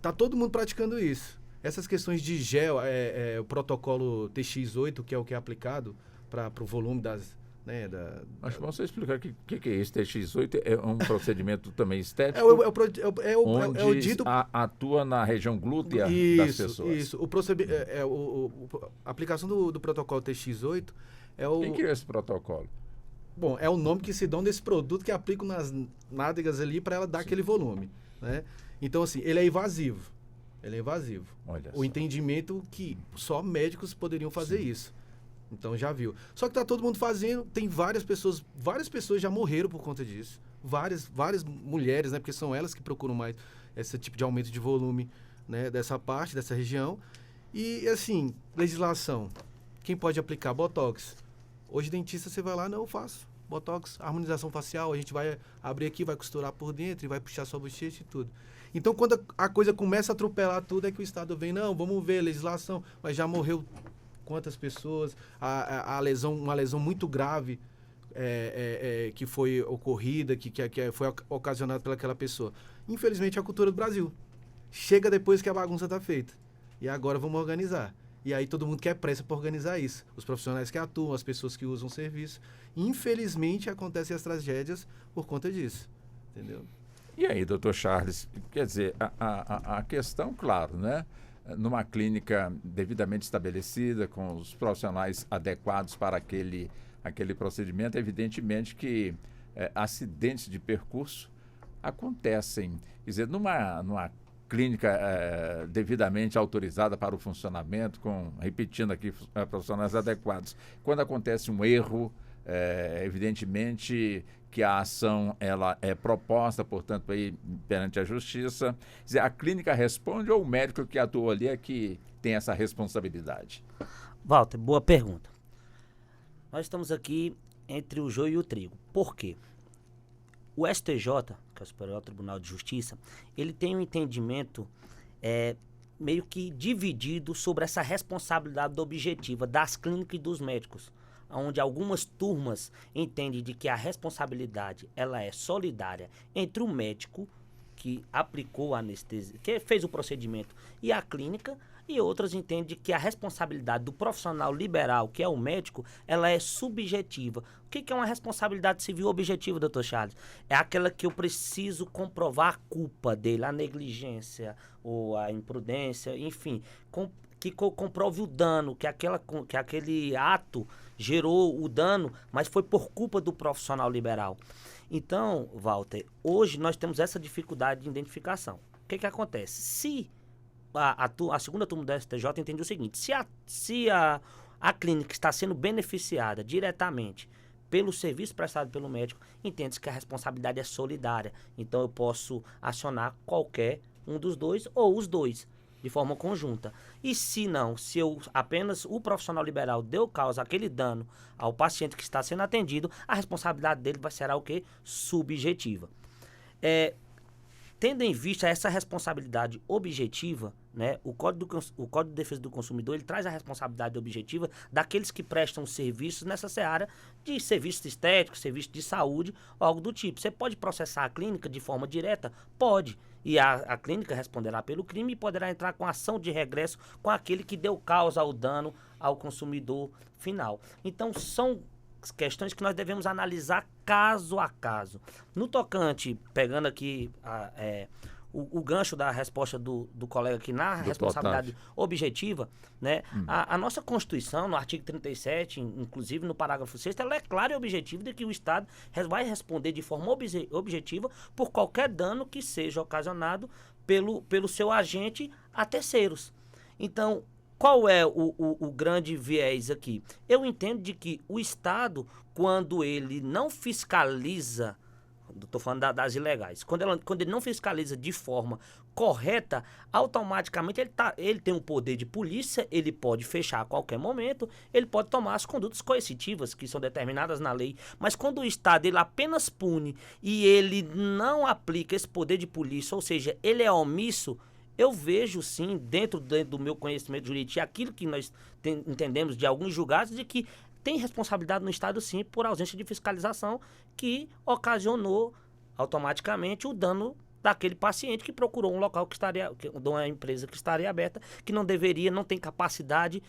Tá todo mundo praticando isso. Essas questões de gel, o protocolo TX8, que é o que é aplicado para o volume das... Né, Mas você explicar o que é isso? TX8 é um procedimento também estético? É o dito... atua na região glútea das pessoas. Isso. A aplicação do protocolo TX8 é o... Quem criou esse protocolo? Bom, é o nome que se dão desse produto que aplicam nas nádegas ali para ela dar aquele volume. Né? Então, assim, ele é invasivo. Olha o só. Entendimento que só médicos poderiam fazer isso. Então já viu. Só que tá todo mundo fazendo, tem várias pessoas já morreram por conta disso. Várias mulheres, né? Porque são elas que procuram mais esse tipo de aumento de volume, né? Dessa parte, dessa região. E, assim, legislação. Quem pode aplicar? Botox. Hoje, dentista, você vai lá, não, eu faço. Botox, harmonização facial, a gente vai abrir aqui, vai costurar por dentro e vai puxar sua bochecha e tudo. Então, quando a coisa começa a atropelar tudo, é que o Estado vem, não, vamos ver a legislação, mas já morreu quantas pessoas, uma lesão muito grave que foi ocorrida, que foi ocasionada pelaquela pessoa. Infelizmente, é a cultura do Brasil. Chega depois que a bagunça está feita. E agora vamos organizar. E aí todo mundo quer pressa para organizar isso. Os profissionais que atuam, as pessoas que usam o serviço. Infelizmente, acontecem as tragédias por conta disso. Entendeu? E aí, doutor Charles, quer dizer, a questão, claro, né? Numa clínica devidamente estabelecida, com os profissionais adequados para aquele procedimento, evidentemente que acidentes de percurso acontecem. Quer dizer, numa clínica devidamente autorizada para o funcionamento, repetindo aqui, profissionais adequados, quando acontece um erro, evidentemente que a ação ela é proposta, portanto, aí, perante a justiça. Quer dizer, a clínica responde ou o médico que atuou ali é que tem essa responsabilidade? Walter, boa pergunta. Nós estamos aqui entre o joio e o trigo. Por quê? O STJ, que é o Superior Tribunal de Justiça, ele tem um entendimento meio que dividido sobre essa responsabilidade objetiva das clínicas e dos médicos, onde algumas turmas entendem de que a responsabilidade ela é solidária entre o médico que aplicou a anestesia, que fez o procedimento, e a clínica, e outras entendem que a responsabilidade do profissional liberal, que é o médico, ela é subjetiva. O que é uma responsabilidade civil objetiva, doutor Charles? É aquela que eu preciso comprovar a culpa dele, a negligência ou a imprudência, enfim, que comprove o dano, que aquele ato gerou o dano, mas foi por culpa do profissional liberal. Então, Walter, hoje nós temos essa dificuldade de identificação. O que acontece? Se a segunda turma do STJ entende o seguinte: se a clínica está sendo beneficiada diretamente pelo serviço prestado pelo médico, entende-se que a responsabilidade é solidária. Então eu posso acionar qualquer um dos dois ou os dois de forma conjunta. E se não, se apenas o profissional liberal deu causa àquele dano ao paciente que está sendo atendido, a responsabilidade dele será o quê? Subjetiva. Tendo em vista essa responsabilidade objetiva, né, o Código de Defesa do Consumidor ele traz a responsabilidade objetiva daqueles que prestam serviços nessa seara de serviços estéticos, serviços de saúde, algo do tipo. Você pode processar a clínica de forma direta? Pode. E a clínica responderá pelo crime e poderá entrar com ação de regresso com aquele que deu causa ao dano ao consumidor final. Então, são questões que nós devemos analisar caso a caso. No tocante, pegando aqui o gancho da resposta do colega aqui na responsabilidade objetiva, né? A nossa Constituição, no artigo 37, inclusive no parágrafo 6º, ela é clara e objetiva de que o Estado vai responder de forma objetiva por qualquer dano que seja ocasionado pelo seu agente a terceiros. Então, qual é o grande viés aqui? Eu entendo de que o Estado, quando ele não fiscaliza estou falando das ilegais. Quando ele não fiscaliza de forma correta, automaticamente ele tem um poder de polícia, ele pode fechar a qualquer momento, ele pode tomar as condutas coercitivas que são determinadas na lei. Mas quando o Estado ele apenas pune e ele não aplica esse poder de polícia, ou seja, ele é omisso, eu vejo sim, dentro do meu conhecimento jurídico, aquilo que nós entendemos de alguns julgados, de que tem responsabilidade no Estado, sim, por ausência de fiscalização que ocasionou automaticamente o dano daquele paciente que procurou um local de uma empresa que estaria aberta, que não deveria, não tem capacidade,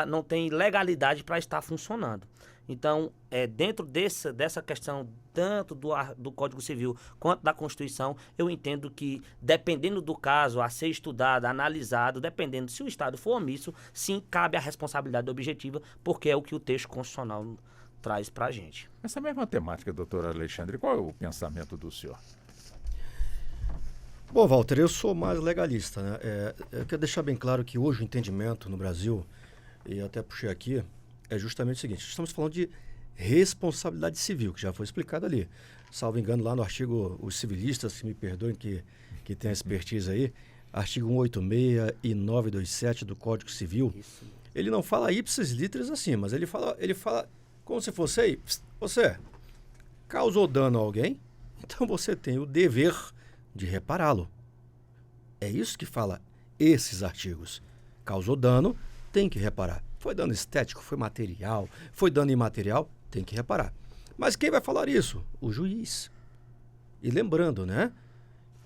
não tem legalidade para estar funcionando. Então, dentro dessa questão, tanto do Código Civil quanto da Constituição, eu entendo que, dependendo do caso a ser estudado, analisado, dependendo se o Estado for omisso, sim, cabe a responsabilidade objetiva, porque é o que o texto constitucional traz para a gente. Essa mesma temática, doutor Alexandre, qual é o pensamento do senhor? Bom, Walter, eu sou mais legalista, né? Eu quero deixar bem claro que hoje o entendimento no Brasil, e até puxei aqui, é justamente o seguinte: estamos falando de responsabilidade civil, que já foi explicado ali. Salvo engano, lá no artigo, os civilistas, que me perdoem que tem a expertise aí, artigo 186 e 927 do Código Civil, ele não fala ipsis literis assim, mas ele fala como se fosse aí, você causou dano a alguém, então você tem o dever de repará-lo. É isso que fala esses artigos. Causou dano, tem que reparar. Foi dano estético, foi material, foi dano imaterial, tem que reparar. Mas quem vai falar isso? O juiz. E lembrando, né?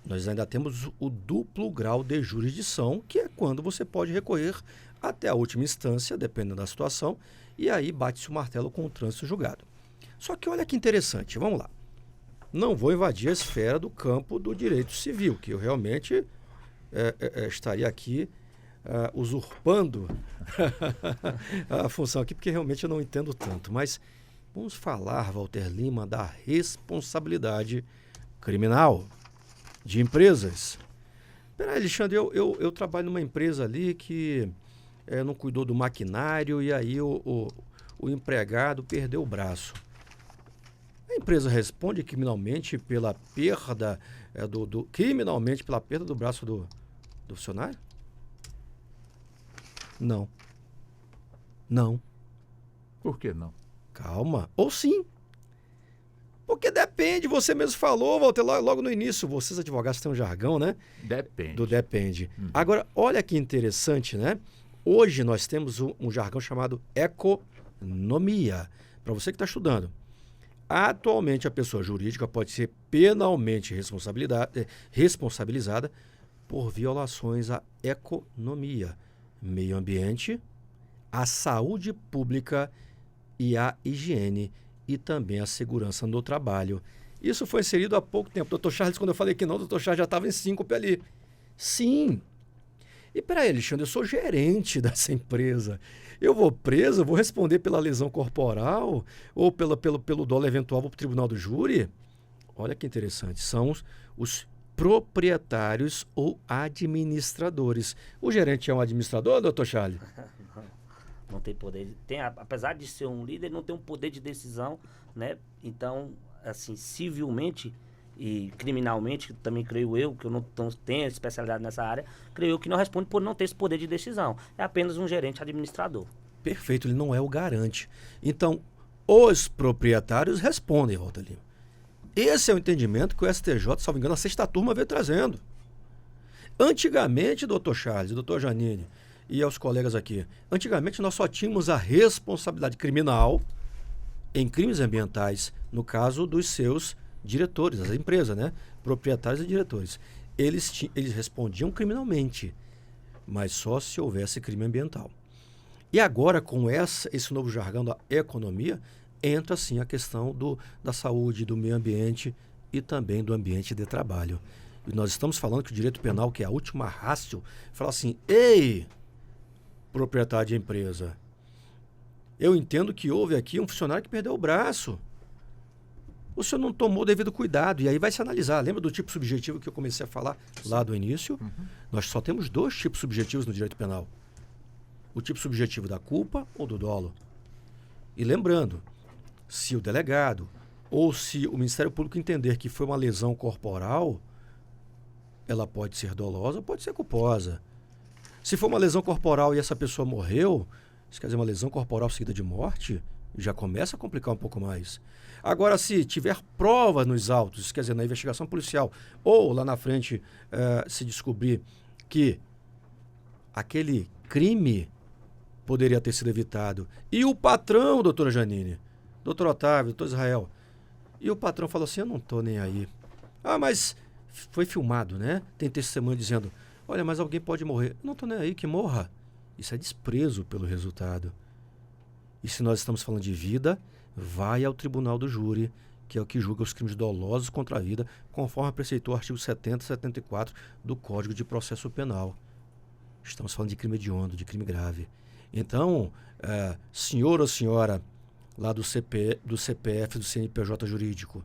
Nós ainda temos o duplo grau de jurisdição, que é quando você pode recorrer até a última instância, dependendo da situação, e aí bate-se o martelo com o trânsito julgado. Só que olha que interessante, vamos lá. Não vou invadir a esfera do campo do direito civil, que eu realmente estaria aqui usurpando a função aqui, porque realmente eu não entendo tanto. Mas vamos falar, Walter Lima, da responsabilidade criminal de empresas. Peraí, Alexandre, eu trabalho numa empresa ali que não cuidou do maquinário e aí o empregado perdeu o braço. A empresa responde criminalmente pela perda criminalmente pela perda do braço do funcionário? Não. Não. Por que não? Calma. Ou sim. Porque depende, você mesmo falou, Walter, logo no início, vocês advogados têm um jargão, né? Depende. Do depende. Agora, olha que interessante, né? Hoje nós temos um jargão chamado economia. Para você que está estudando. Atualmente, a pessoa jurídica pode ser penalmente responsabilizada por violações à economia, meio ambiente, à saúde pública e à higiene e também à segurança no trabalho. Isso foi inserido há pouco tempo. Dr. Charles, quando eu falei que não, o Dr. Charles já estava em síncope ali. Sim. E peraí, Alexandre, eu sou gerente dessa empresa. Eu vou preso, vou responder pela lesão corporal ou pelo dolo eventual para o tribunal do júri? Olha que interessante. São os proprietários ou administradores. O gerente é um administrador, doutor Charles? Não tem poder. Apesar de ser um líder, ele não tem um poder de decisão, né? Então, assim, civilmente e criminalmente, também creio eu, que eu não tenho especialidade nessa área, creio eu que não responde por não ter esse poder de decisão. É apenas um gerente administrador. Perfeito, ele não é o garante. Então, os proprietários respondem, Walter Lima. Esse é o entendimento que o STJ, salvo engano, a sexta turma veio trazendo. Antigamente, doutor Charles, doutor Janine e aos colegas aqui, antigamente nós só tínhamos a responsabilidade criminal em crimes ambientais, no caso dos seus diretores, as empresas, né? Proprietários e diretores. Eles respondiam criminalmente, mas só se houvesse crime ambiental. E agora, com esse novo jargão da economia, entra sim a questão da saúde, do meio ambiente e também do ambiente de trabalho. E nós estamos falando que o direito penal, que é a última ratio, fala assim: ei, proprietário de empresa, eu entendo que houve aqui um funcionário que perdeu o braço. O senhor não tomou o devido cuidado. E aí vai se analisar. Lembra do tipo subjetivo que eu comecei a falar lá do início? Nós só temos 2 tipos subjetivos no direito penal. O tipo subjetivo da culpa ou do dolo. E lembrando, se o delegado ou se o Ministério Público entender que foi uma lesão corporal, ela pode ser dolosa ou pode ser culposa. Se for uma lesão corporal e essa pessoa morreu, isso quer dizer uma lesão corporal seguida de morte, já começa a complicar um pouco mais. Agora, se tiver prova nos autos, isso quer dizer, na investigação policial, ou lá na frente se descobrir que aquele crime poderia ter sido evitado, e o patrão, doutora Janine, doutor Otávio, doutor Israel, e o patrão falou assim, eu não estou nem aí. Ah, mas foi filmado, né? Tem testemunha dizendo, olha, mas alguém pode morrer. Eu não estou nem aí, que morra. Isso é desprezo pelo resultado. E se nós estamos falando de vida, vai ao tribunal do júri, que é o que julga os crimes dolosos contra a vida, conforme preceitou o artigo 70 e 74 do Código de Processo Penal. Estamos falando de crime hediondo, de crime grave. Então, senhor ou senhora lá do CPF, do CNPJ jurídico,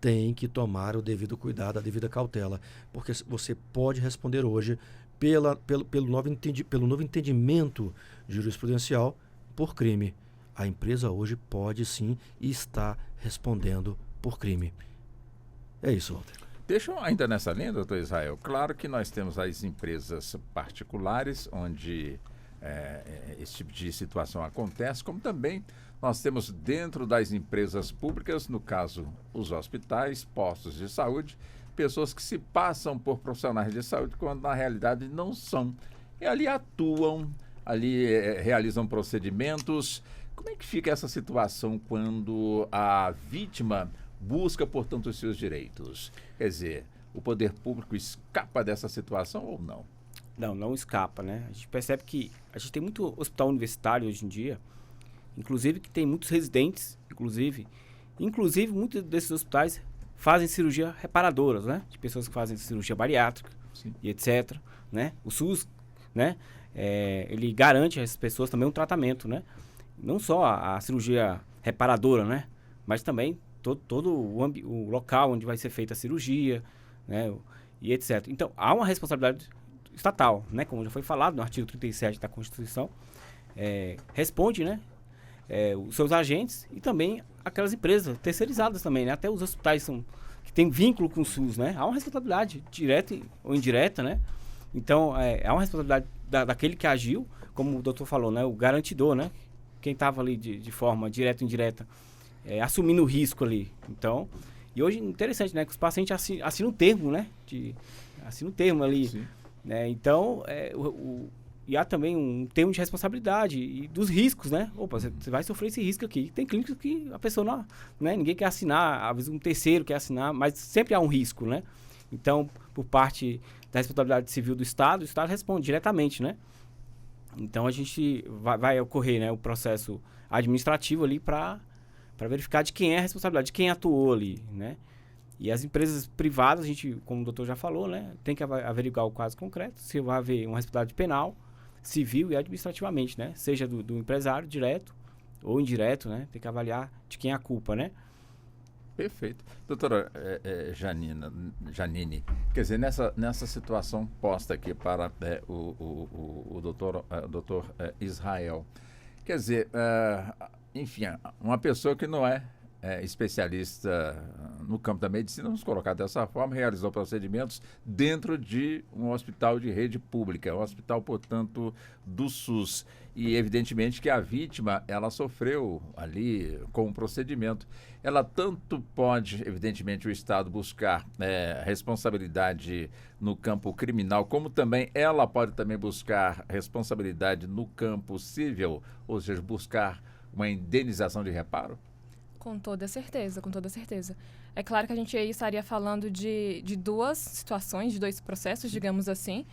tem que tomar o devido cuidado, a devida cautela, porque você pode responder hoje pelo novo entendimento jurisprudencial por crime. A empresa hoje pode sim e está respondendo por crime. É isso, Walter. Deixa eu ainda nessa linha, doutor Israel. Claro que nós temos as empresas particulares, onde esse tipo de situação acontece, como também nós temos dentro das empresas públicas, no caso, os hospitais, postos de saúde, pessoas que se passam por profissionais de saúde quando na realidade não são. E ali atuam, ali realizam procedimentos. Como é que fica essa situação quando a vítima busca, portanto, os seus direitos? Quer dizer, o poder público escapa dessa situação ou não? Não escapa, né? A gente percebe que a gente tem muito hospital universitário hoje em dia, inclusive que tem muitos residentes, inclusive muitos desses hospitais fazem cirurgia reparadoras, né? De pessoas que fazem cirurgia bariátrica, sim, e etc, né? O SUS, né? Ele garante a essas pessoas também um tratamento, né? Não só a cirurgia reparadora, né? Mas também todo o local onde vai ser feita a cirurgia, né? E etc. Então, há uma responsabilidade estatal, né? Como já foi falado no artigo 37 da Constituição, responde, né? Os seus agentes e também aquelas empresas terceirizadas também, né? Até os hospitais que têm vínculo com o SUS, né? Há uma responsabilidade direta ou indireta, né? Então, há uma responsabilidade daquele que agiu, como o doutor falou, né? O garantidor, né? Quem estava ali de forma direta ou indireta, assumindo o risco ali. Então, e hoje, interessante, né? Que os pacientes assinam um termo, né? Assinam um termo ali. Sim. Né? Então, e há também um termo de responsabilidade e dos riscos, né? Opa, você vai sofrer esse risco aqui. Tem clínicas que a pessoa não, né? Ninguém quer assinar, às vezes um terceiro quer assinar, mas sempre há um risco, né? Então, por parte da responsabilidade civil do Estado, o Estado responde diretamente, né? Então, a gente vai ocorrer, né, o processo administrativo ali para verificar de quem é a responsabilidade, de quem atuou ali, né? E as empresas privadas, a gente, como o doutor já falou, né, tem que averiguar o caso concreto, se vai haver uma responsabilidade penal, civil e administrativamente, né? Seja do empresário direto ou indireto, né? Tem que avaliar de quem é a culpa, né? Perfeito. Doutora Janine, quer dizer, nessa situação posta aqui para o doutor Israel, quer dizer, enfim, uma pessoa que não é especialista no campo da medicina, vamos colocar dessa forma, realizou procedimentos dentro de um hospital de rede pública, um hospital, portanto, do SUS. E, evidentemente, que a vítima, ela sofreu ali com o procedimento. Ela tanto pode, evidentemente, o Estado buscar responsabilidade no campo criminal, como também ela pode também buscar responsabilidade no campo civil, ou seja, buscar uma indenização de reparo? Com toda certeza, com toda certeza. É claro que a gente aí estaria falando de duas situações, de dois processos, digamos assim.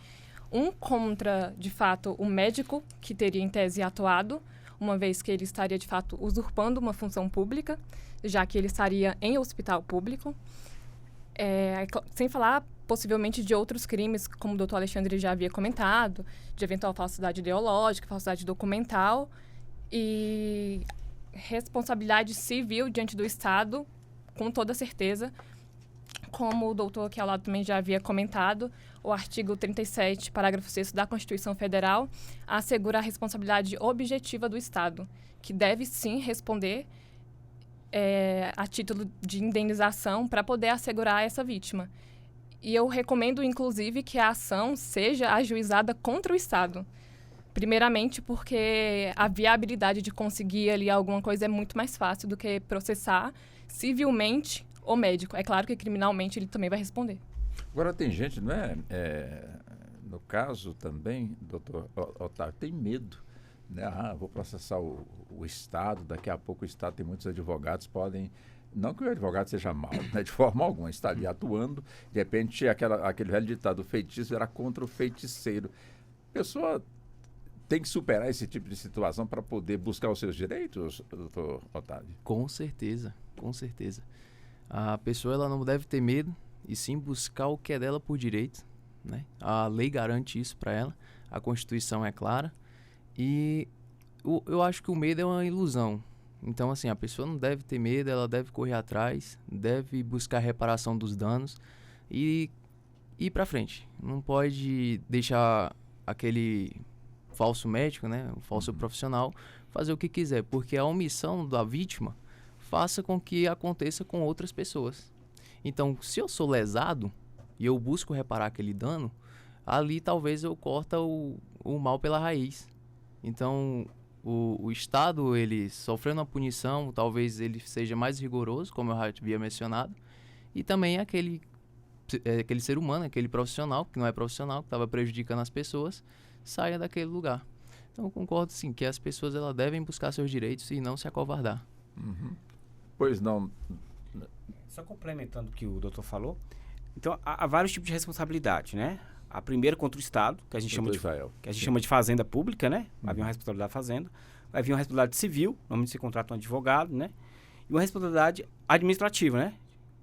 Um contra, de fato, o médico, que teria em tese atuado, uma vez que ele estaria, de fato, usurpando uma função pública, já que ele estaria em hospital público. Sem falar, possivelmente, de outros crimes, como o doutor Alexandre já havia comentado, de eventual falsidade ideológica, falsidade documental e responsabilidade civil diante do Estado, com toda certeza, como o doutor aqui ao lado também já havia comentado, o artigo 37, parágrafo 6º da Constituição Federal, assegura a responsabilidade objetiva do Estado, que deve sim responder a título de indenização para poder assegurar essa vítima. E eu recomendo, inclusive, que a ação seja ajuizada contra o Estado. Primeiramente porque a viabilidade de conseguir ali alguma coisa é muito mais fácil do que processar civilmente o médico. É claro que criminalmente ele também vai responder. Agora tem gente, não é? No caso também, doutor Otávio, tem medo. Né? Vou processar o Estado, daqui a pouco o Estado tem muitos advogados, podem... Não que o advogado seja mau, né? De forma alguma, está ali atuando, de repente aquele velho ditado, o feitiço era contra o feiticeiro. A pessoa tem que superar esse tipo de situação para poder buscar os seus direitos, doutor Otávio? Com certeza, com certeza. A pessoa ela não deve ter medo e sim buscar o que é dela por direito, né? A lei garante isso para ela, a Constituição é clara e eu acho que o medo é uma ilusão. Então, assim, a pessoa não deve ter medo, ela deve correr atrás, deve buscar a reparação dos danos e ir para frente. Não pode deixar aquele falso médico, né, o falso profissional, fazer o que quiser, porque a omissão da vítima faça com que aconteça com outras pessoas. Então, se eu sou lesado e eu busco reparar aquele dano, ali talvez eu corte o mal pela raiz. Então, o Estado, ele sofrendo uma punição, talvez ele seja mais rigoroso, como eu já havia mencionado, e também aquele ser humano, aquele profissional, que não é profissional, que estava prejudicando as pessoas, saia daquele lugar. Então, eu concordo, sim, que as pessoas elas devem buscar seus direitos e não se acovardar. Uhum. Pois não. Só complementando o que o doutor falou, então, há vários tipos de responsabilidade, né? A primeira contra o Estado, que a gente chama de fazenda pública, né? Vai vir uma responsabilidade da fazenda. Vai vir uma responsabilidade civil, normalmente se contrata um advogado, né? E uma responsabilidade administrativa, né?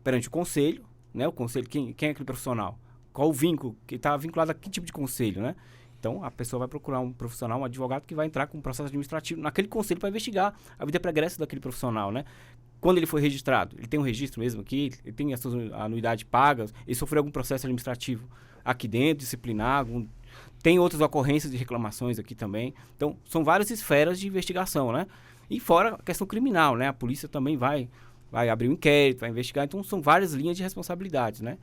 Perante o conselho, né? O conselho, quem é aquele profissional? Qual o vínculo? Que está vinculado a que tipo de conselho, né? Então, a pessoa vai procurar um profissional, um advogado que vai entrar com um processo administrativo naquele conselho para investigar a vida pregressa daquele profissional, né? Quando ele foi registrado, ele tem um registro mesmo aqui, ele tem a sua anuidade paga, ele sofreu algum processo administrativo aqui dentro, disciplinar, tem outras ocorrências de reclamações aqui também. Então, são várias esferas de investigação, né? E fora a questão criminal, né? A polícia também vai abrir um inquérito, vai investigar. Então, são várias linhas de responsabilidades, né?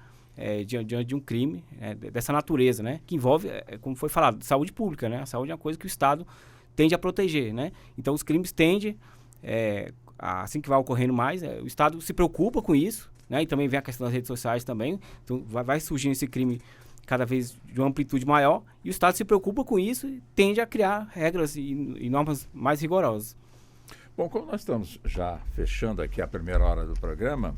Diante de um crime dessa natureza, né? Que envolve, como foi falado, saúde pública, né? A saúde é uma coisa que o Estado tende a proteger, né? Então, os crimes tendem, assim que vai ocorrendo mais, o Estado se preocupa com isso, né? E também vem a questão das redes sociais também. Então, vai surgindo esse crime cada vez de uma amplitude maior, e o Estado se preocupa com isso e tende a criar regras e normas mais rigorosas. Bom, como nós estamos já fechando aqui a primeira hora do programa,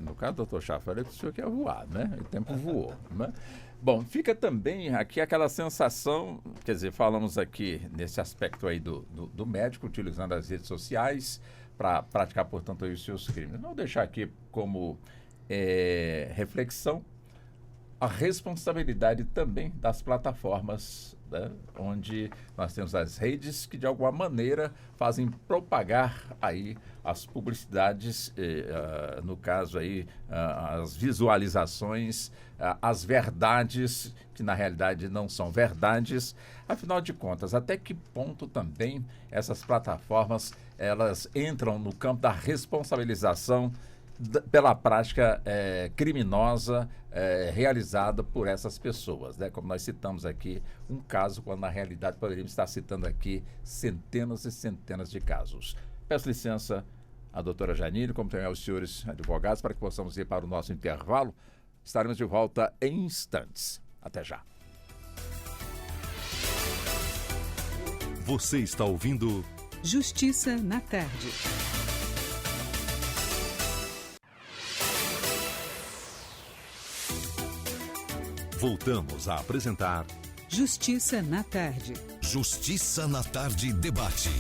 no caso do doutor Chá, falei que o senhor quer voar, né? O tempo voou, né? Bom, fica também aqui aquela sensação, quer dizer, falamos aqui nesse aspecto aí do médico utilizando as redes sociais para praticar, portanto, aí os seus crimes. Vou deixar aqui como reflexão a responsabilidade também das plataformas, né, onde nós temos as redes que de alguma maneira fazem propagar aí as publicidades, no caso aí as visualizações, as verdades que na realidade não são verdades. Afinal de contas, até que ponto também essas plataformas elas entram no campo da responsabilização pela prática criminosa realizada por essas pessoas, né? Como nós citamos aqui um caso, quando na realidade poderíamos estar citando aqui centenas e centenas de casos. Peço licença à doutora Janine, como também aos senhores advogados, para que possamos ir para o nosso intervalo. Estaremos de volta em instantes. Até já. Você está ouvindo Justiça na Tarde. Voltamos a apresentar Justiça na Tarde. Justiça na Tarde Debate.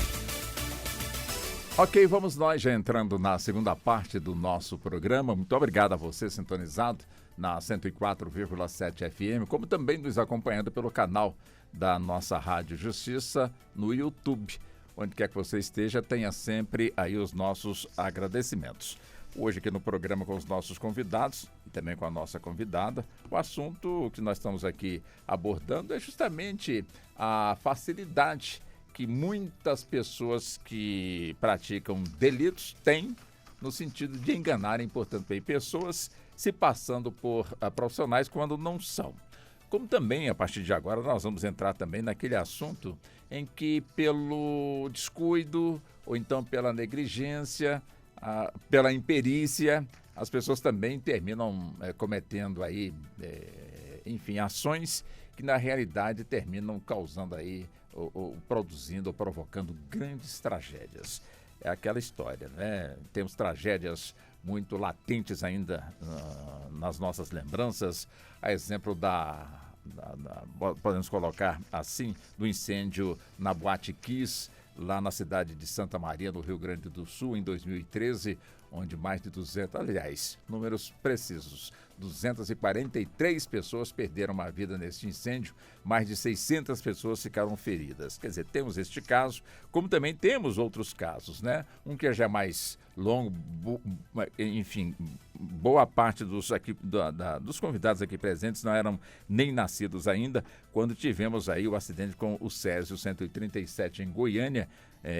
Ok, vamos nós já entrando na segunda parte do nosso programa. Muito obrigado a você sintonizado na 104,7 FM, como também nos acompanhando pelo canal da nossa Rádio Justiça no YouTube. Onde quer que você esteja, tenha sempre aí os nossos agradecimentos. Hoje aqui no programa com os nossos convidados e também com a nossa convidada, o assunto que nós estamos aqui abordando é justamente a facilidade que muitas pessoas que praticam delitos têm no sentido de enganarem, portanto, bem, pessoas se passando por profissionais quando não são. Como também, a partir de agora, nós vamos entrar também naquele assunto em que, pelo descuido ou então pela negligência, pela imperícia, as pessoas também terminam cometendo aí, enfim, ações que na realidade terminam causando aí, ou produzindo ou provocando grandes tragédias. É aquela história, né? Temos tragédias muito latentes ainda nas nossas lembranças, a exemplo podemos colocar assim, do incêndio na Boate Kiss, lá na cidade de Santa Maria, no Rio Grande do Sul, em 2013, onde mais de 200, aliás, números precisos, 243 pessoas perderam a vida neste incêndio, mais de 600 pessoas ficaram feridas. Quer dizer, temos este caso, como também temos outros casos, né? Um que já é mais longo, enfim, boa parte dos convidados aqui presentes não eram nem nascidos ainda, quando tivemos aí o acidente com o Césio 137 em Goiânia,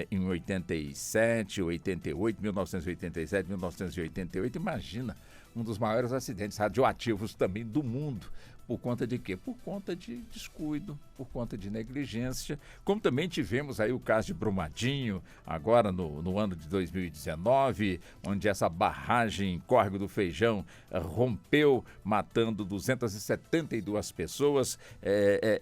em 87, 88, 1987, 1988, imagina, um dos maiores acidentes radioativos também do mundo. Por conta de quê? Por conta de descuido, por conta de negligência, como também tivemos aí o caso de Brumadinho, agora no ano de 2019, onde essa barragem Córrego do Feijão rompeu, matando 272 pessoas.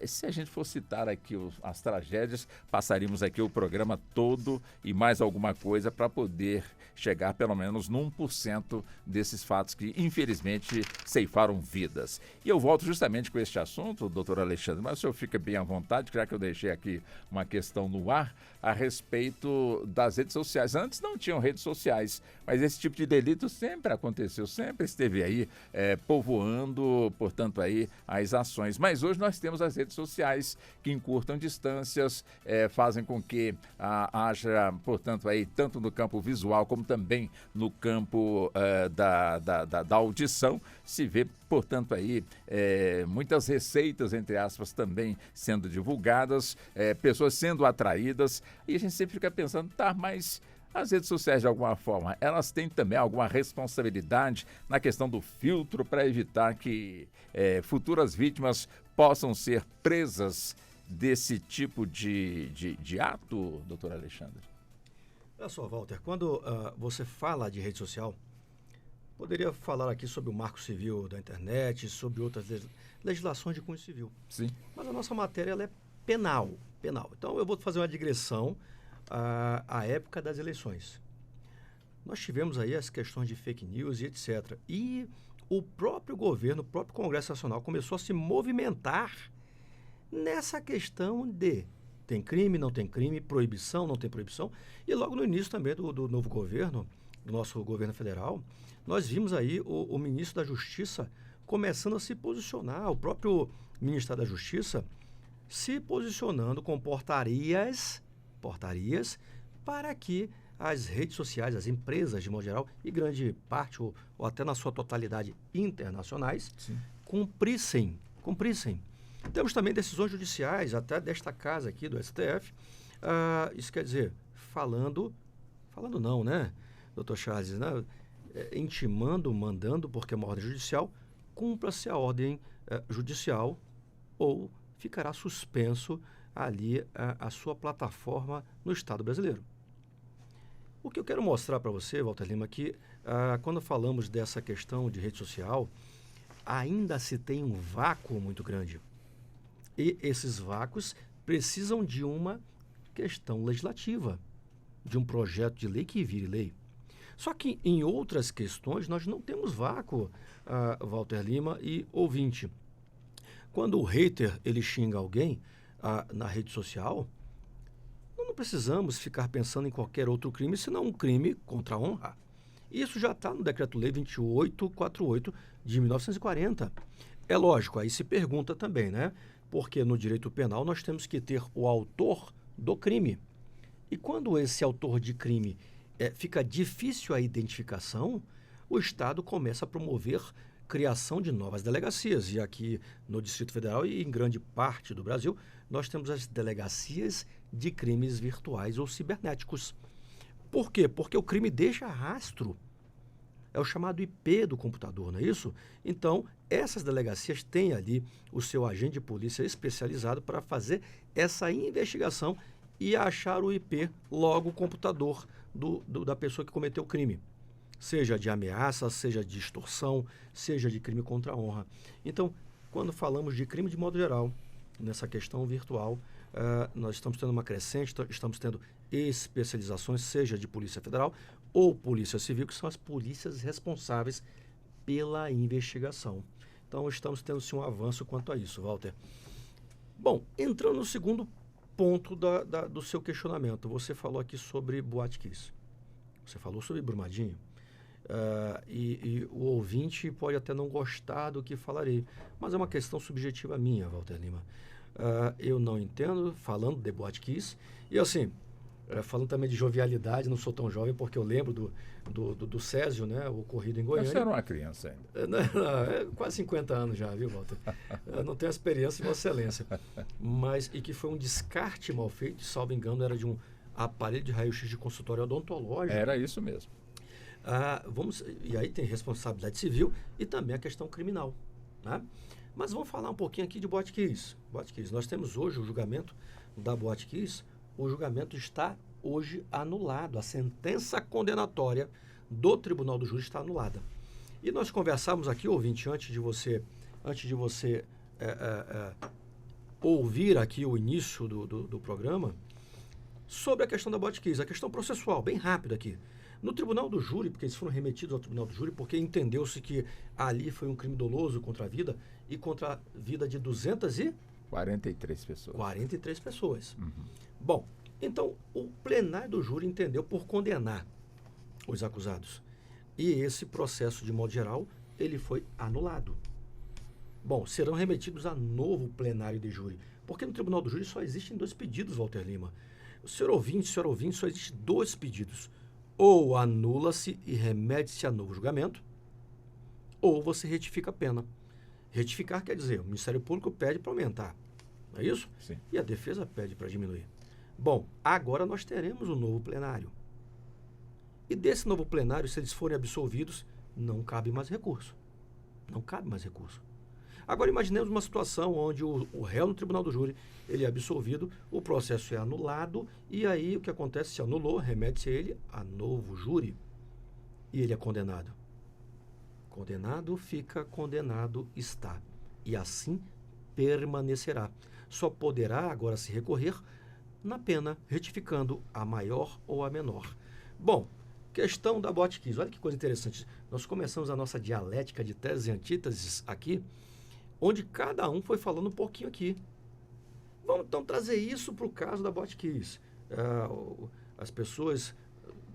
Se a gente for citar aqui as tragédias, passaríamos aqui o programa todo e mais alguma coisa para poder chegar pelo menos no 1% desses fatos que, infelizmente, ceifaram vidas. E eu volto justamente com este assunto, doutor Alexandre, mas o senhor fica bem à vontade, já que eu deixei aqui uma questão no ar a respeito das redes sociais. Antes não tinham redes sociais, mas esse tipo de delito sempre aconteceu, sempre esteve aí povoando, portanto, aí as ações. Mas hoje nós temos as redes sociais que encurtam distâncias, fazem com que haja, portanto, aí tanto no campo visual como também no campo da audição, se vê, portanto, aí muitas receitas, entre aspas, também sendo divulgadas, pessoas sendo atraídas, e a gente sempre fica pensando, mas as redes sociais, de alguma forma, elas têm também alguma responsabilidade na questão do filtro para evitar que futuras vítimas possam ser presas desse tipo de ato, doutor Alexandre? Olha só, Walter, quando você fala de rede social, poderia falar aqui sobre o Marco Civil da internet, sobre outras legislações de cunho civil. Sim. Mas a nossa matéria ela é penal. Então eu vou fazer uma digressão à época das eleições. Nós tivemos aí as questões de fake news e etc. E o próprio governo, o próprio Congresso Nacional começou a se movimentar nessa questão de tem crime, não tem crime, proibição, não tem proibição. E logo no início também do novo governo, do nosso governo federal, nós vimos aí o ministro da Justiça começando a se posicionar, o próprio Ministério da Justiça se posicionando com portarias para que as redes sociais, as empresas de modo geral, e grande parte, ou até na sua totalidade internacionais, sim, cumprissem. Temos também decisões judiciais, até desta casa aqui, do STF, isso quer dizer, falando não, né, doutor Charles, né? Intimando, mandando, porque é uma ordem judicial, cumpra-se a ordem judicial ou ficará suspenso ali a sua plataforma no Estado brasileiro. O que eu quero mostrar para você, Walter Lima, que quando falamos dessa questão de rede social, ainda se tem um vácuo muito grande. E esses vácuos precisam de uma questão legislativa, de um projeto de lei que vire lei. Só que em outras questões nós não temos vácuo, Walter Lima e ouvinte. Quando o hater ele xinga alguém na rede social, não precisamos ficar pensando em qualquer outro crime, senão um crime contra a honra. Isso já está no Decreto-Lei 2848 de 1940. É lógico, aí se pergunta também, né? Porque no direito penal nós temos que ter o autor do crime. E quando esse autor de crime fica difícil a identificação, o Estado começa a promover criação de novas delegacias. E aqui no Distrito Federal e em grande parte do Brasil, nós temos as delegacias de crimes virtuais ou cibernéticos. Por quê? Porque o crime deixa rastro. É o chamado IP do computador, não é isso? Então, essas delegacias têm ali o seu agente de polícia especializado para fazer essa investigação e achar o IP, logo o computador da pessoa que cometeu o crime. Seja de ameaça, seja de extorsão, seja de crime contra a honra. Então, quando falamos de crime de modo geral, nessa questão virtual, nós estamos tendo uma crescente, estamos tendo especializações, seja de Polícia Federal ou Polícia Civil, que são as polícias responsáveis pela investigação. Então, estamos tendo sim um avanço quanto a isso, Walter. Bom, entrando no segundo ponto do seu questionamento, você falou aqui sobre Boate Kiss. Você falou sobre Brumadinho. E o ouvinte pode até não gostar do que falarei, mas é uma questão subjetiva minha, Walter Lima. Eu não entendo, falando de Boate Kiss, e assim, falando também de jovialidade, não sou tão jovem porque eu lembro do Césio, né, o ocorrido em Goiânia. Você era uma criança ainda. É quase 50 anos já, viu, Walter? Eu não tenho experiência em Vossa Excelência, e que foi um descarte mal feito, salvo engano, era de um aparelho de raio-x de consultório odontológico. Era isso mesmo. E aí tem responsabilidade civil e também a questão criminal, né? Mas vamos falar um pouquinho aqui de Boate Kiss. Nós temos hoje o julgamento da Boate Kiss. O julgamento está hoje anulado. A sentença condenatória do Tribunal do Júri está anulada. E nós conversamos aqui, ouvinte, antes de você ouvir aqui o início do programa, sobre a questão da Boate Kiss, a questão processual, bem rápido aqui. No Tribunal do Júri, porque eles foram remetidos ao Tribunal do Júri, porque entendeu-se que ali foi um crime doloso contra a vida e contra a vida de 43 pessoas. 43 pessoas. Uhum. Bom, então o plenário do júri entendeu por condenar os acusados. E esse processo, de modo geral, ele foi anulado. Bom, serão remetidos a novo plenário de júri, porque no Tribunal do Júri só existem 2 pedidos, Walter Lima. Senhor ouvinte, só existem 2 pedidos. Ou anula-se e remete-se a novo julgamento, ou você retifica a pena. Retificar quer dizer, o Ministério Público pede para aumentar, não é isso? Sim. E a defesa pede para diminuir. Bom, agora nós teremos um novo plenário. E desse novo plenário, se eles forem absolvidos, não cabe mais recurso. Não cabe mais recurso. Agora imaginemos uma situação onde o réu no Tribunal do Júri, ele é absolvido, o processo é anulado, e aí o que acontece? Se anulou, remete-se ele a novo júri, e ele é condenado. Condenado fica, condenado está. E assim permanecerá. Só poderá agora se recorrer na pena, retificando a maior ou a menor. Bom, questão da Boate Kiss. Olha que coisa interessante. Nós começamos a nossa dialética de teses e antíteses aqui, onde cada um foi falando um pouquinho aqui. Vamos então trazer isso para o caso da Boate Kiss. As pessoas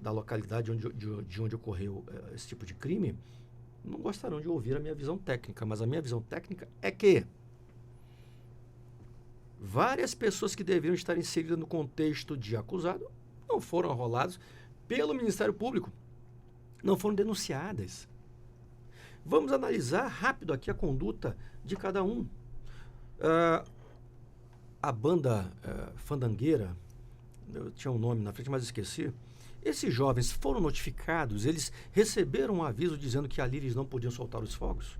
da localidade de onde ocorreu esse tipo de crime não gostarão de ouvir a minha visão técnica, mas a minha visão técnica é que várias pessoas que deveriam estar inseridas no contexto de acusado não foram arroladas pelo Ministério Público, não foram denunciadas. Vamos analisar rápido aqui a conduta de cada um. A banda fandangueira, eu tinha um nome na frente, mas esqueci. Esses jovens foram notificados, eles receberam um aviso dizendo que ali eles não podiam soltar os fogos.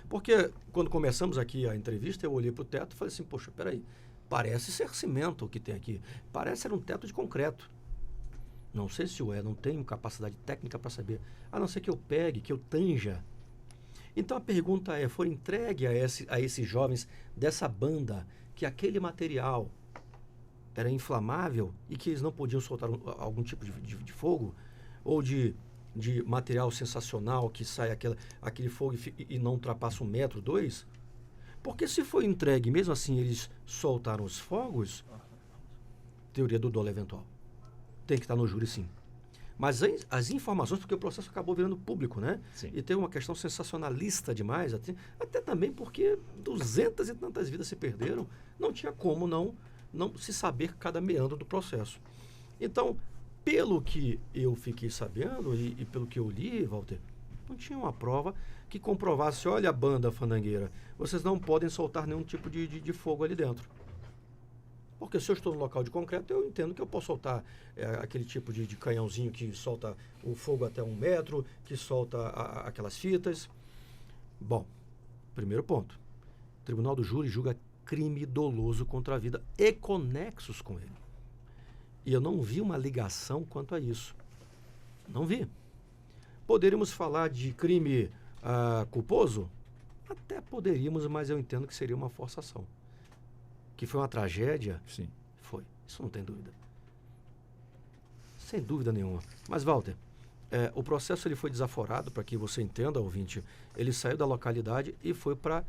Porque quando começamos aqui a entrevista, eu olhei para o teto e falei assim, poxa, peraí, parece ser cimento o que tem aqui, parece ser um teto de concreto. Não sei se não tenho capacidade técnica para saber, a não ser que eu pegue, que eu tanja. Então a pergunta é, foi entregue a esses jovens dessa banda que aquele material era inflamável e que eles não podiam soltar algum tipo de fogo? Ou de material sensacional que sai aquele fogo e não ultrapassa 1 metro, 2? Porque se foi entregue, mesmo assim eles soltaram os fogos, teoria do dolo eventual. Tem que estar no júri, sim. Mas as informações, porque o processo acabou virando público, né? Sim. E tem uma questão sensacionalista demais, até também porque 200 e tantas vidas se perderam, não tinha como não se saber cada meandro do processo. Então, pelo que eu fiquei sabendo e pelo que eu li, Walter, não tinha uma prova que comprovasse, olha a banda fandangueira, vocês não podem soltar nenhum tipo de fogo ali dentro. Porque se eu estou no local de concreto, eu entendo que eu posso soltar aquele tipo de canhãozinho que solta o fogo até 1 metro, que solta aquelas fitas. Bom, primeiro ponto. O Tribunal do Júri julga crime doloso contra a vida e conexos com ele. E eu não vi uma ligação quanto a isso. Não vi. Poderíamos falar de crime culposo? Até poderíamos, mas eu entendo que seria uma forçação. Que foi uma tragédia? Sim. Foi. Isso não tem dúvida. Sem dúvida nenhuma. Mas, Walter, o processo ele foi desaforado, para que você entenda, ouvinte. Ele saiu da localidade e foi para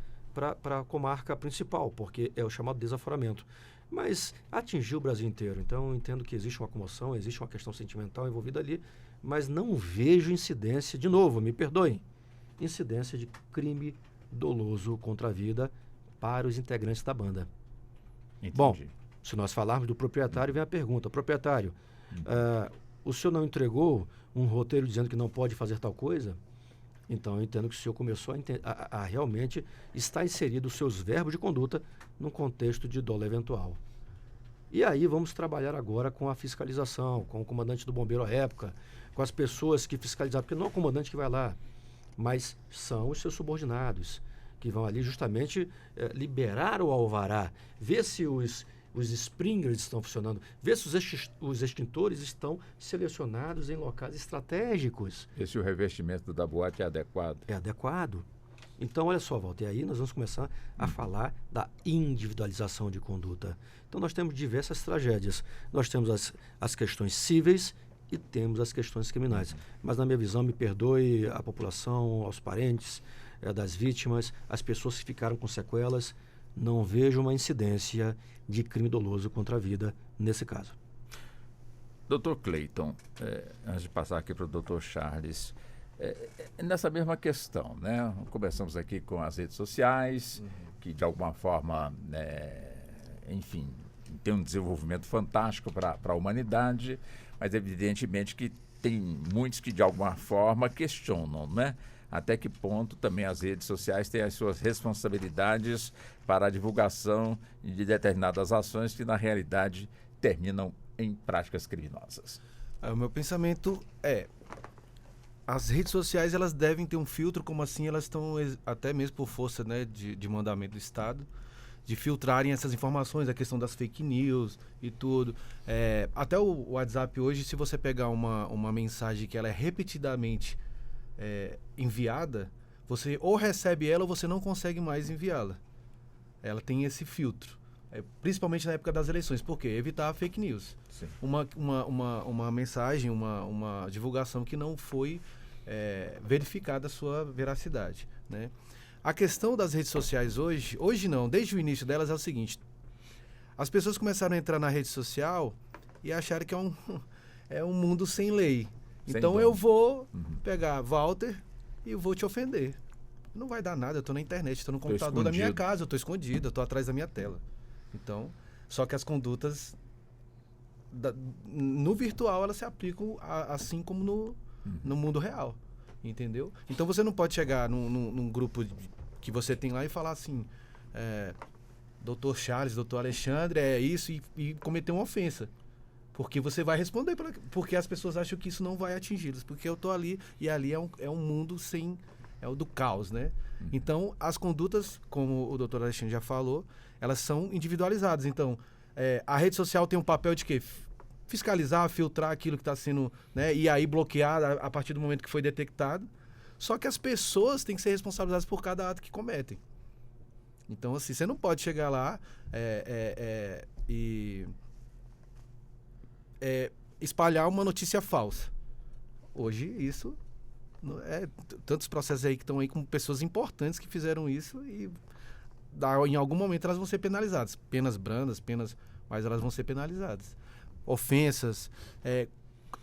a comarca principal, porque é o chamado desaforamento. Mas atingiu o Brasil inteiro. Então, eu entendo que existe uma comoção, existe uma questão sentimental envolvida ali, mas não vejo incidência, de novo, me perdoem, incidência de crime doloso contra a vida para os integrantes da banda. Entendi. Bom, se nós falarmos do proprietário, vem a pergunta. Proprietário, o senhor não entregou um roteiro dizendo que não pode fazer tal coisa? Então, eu entendo que o senhor começou a realmente estar inserido os seus verbos de conduta num contexto de dolo eventual. E aí vamos trabalhar agora com a fiscalização, com o comandante do bombeiro à época, com as pessoas que fiscalizaram, porque não é o comandante que vai lá, mas são os seus subordinados, que vão ali justamente liberar o alvará, ver se os sprinklers estão funcionando, ver se os extintores estão selecionados em locais estratégicos. E se o revestimento da boate é adequado? É adequado. Então, olha só, Walter, e aí nós vamos começar a falar da individualização de conduta. Então, nós temos diversas tragédias. Nós temos as questões cíveis e temos as questões criminais. Mas, na minha visão, me perdoe a população, aos parentes das vítimas, as pessoas que ficaram com sequelas, não vejo uma incidência de crime doloso contra a vida nesse caso. Dr. Cleiton, antes de passar aqui para o Dr. Charles, nessa mesma questão, né? Começamos aqui com as redes sociais, que de alguma forma, enfim, tem um desenvolvimento fantástico para a humanidade, mas evidentemente que tem muitos que de alguma forma questionam, né? Até que ponto também as redes sociais têm as suas responsabilidades para a divulgação de determinadas ações que, na realidade, terminam em práticas criminosas. O meu pensamento as redes sociais elas devem ter um filtro, como assim elas estão, até mesmo por força, né, de mandamento do Estado, de filtrarem essas informações, a questão das fake news e tudo. Até o WhatsApp hoje, se você pegar uma mensagem que ela é repetidamente enviada, você ou recebe ela ou você não consegue mais enviá-la. Ela tem esse filtro, principalmente na época das eleições. Por quê? Evitar fake news. Sim. Uma mensagem, uma divulgação que não foi verificada a sua veracidade, né? A questão das redes sociais hoje não, desde o início delas é o seguinte: as pessoas começaram a entrar na rede social e acharam que é um mundo sem lei. Então eu vou pegar Walter e eu vou te ofender. Não vai dar nada, eu estou na internet, estou no computador da minha casa, eu estou escondido, eu estou atrás da minha tela. Então, só que as condutas no virtual elas se aplicam assim como no mundo real, entendeu? Então você não pode chegar num grupo que você tem lá e falar assim, Dr. Charles, Dr. Alexandre, é isso, e cometer uma ofensa. Porque você vai responder, porque as pessoas acham que isso não vai atingi-los. Porque eu estou ali, e ali é um mundo sem... É o do caos, né? Então, as condutas, como o doutor Alexandre já falou, elas são individualizadas. Então, a rede social tem um papel de quê? Fiscalizar, filtrar aquilo que está sendo... né? E aí bloquear a partir do momento que foi detectado. Só que as pessoas têm que ser responsabilizadas por cada ato que cometem. Então, assim, você não pode chegar lá e... espalhar uma notícia falsa. Hoje isso tantos processos aí que estão aí com pessoas importantes que fizeram isso e em algum momento elas vão ser penalizadas. Penas brandas, mas elas vão ser penalizadas. Ofensas,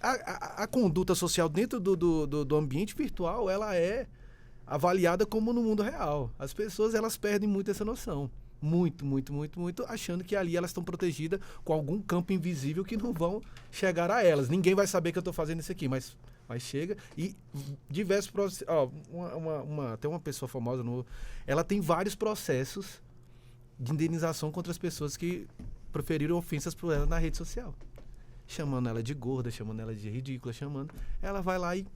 a conduta social dentro do ambiente virtual, ela é avaliada como no mundo real. As pessoas, elas perdem muito essa noção. Muito, achando que ali elas estão protegidas com algum campo invisível que não vão chegar a elas. Ninguém vai saber que eu estou fazendo isso aqui, mas chega. E diversos processos. Até uma pessoa famosa, ela tem vários processos de indenização contra as pessoas que proferiram ofensas por ela na rede social. Chamando ela de gorda, chamando ela de ridícula, ela vai lá e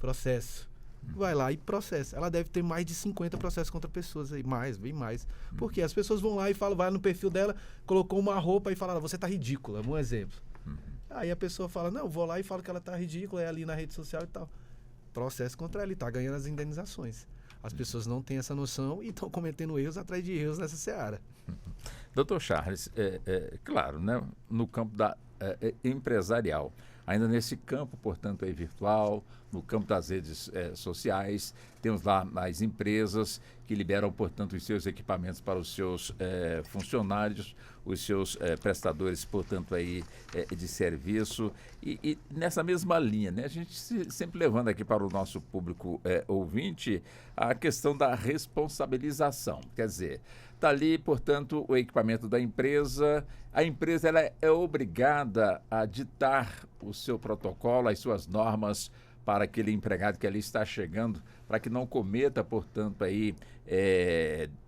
processa. Vai lá e processa. Ela deve ter mais de 50 processos contra pessoas aí, bem mais. Porque as pessoas vão lá e falam, vai no perfil dela, colocou uma roupa e fala, você tá ridícula, um exemplo. Aí a pessoa fala, não, vou lá e falo que ela tá ridícula, é ali na rede social e tal. Processo contra ela, e tá ganhando as indenizações. As pessoas não têm essa noção e estão cometendo erros atrás de erros nessa seara. Doutor Charles, claro, né, no campo empresarial, ainda nesse campo, portanto, aí virtual, no campo das redes sociais, temos lá as empresas que liberam, portanto, os seus equipamentos para os seus funcionários, os seus prestadores, portanto, aí de serviço. E nessa mesma linha, né, a gente sempre levando aqui para o nosso público ouvinte a questão da responsabilização. Quer dizer, está ali, portanto, o equipamento da empresa. A empresa ela é obrigada a ditar o seu protocolo, as suas normas para aquele empregado que ali está chegando, para que não cometa, portanto, aí,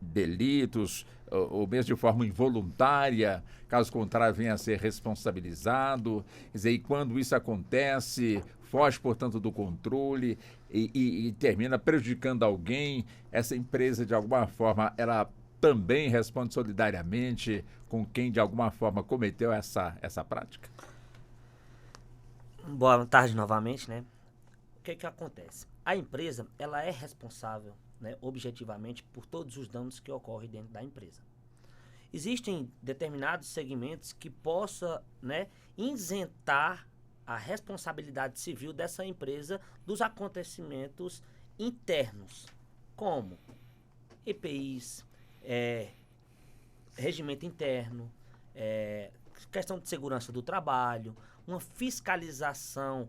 delitos, ou mesmo de forma involuntária, caso contrário venha a ser responsabilizado. Quer dizer, e quando isso acontece, foge, portanto, do controle e termina prejudicando alguém, essa empresa, de alguma forma, ela também responde solidariamente com quem, de alguma forma, cometeu essa prática? Boa tarde novamente, né? O que acontece? A empresa, ela é responsável, né, objetivamente, por todos os danos que ocorrem dentro da empresa. Existem determinados segmentos que possa, né, isentar a responsabilidade civil dessa empresa dos acontecimentos internos, como EPIs, regimento interno, questão de segurança do trabalho, uma fiscalização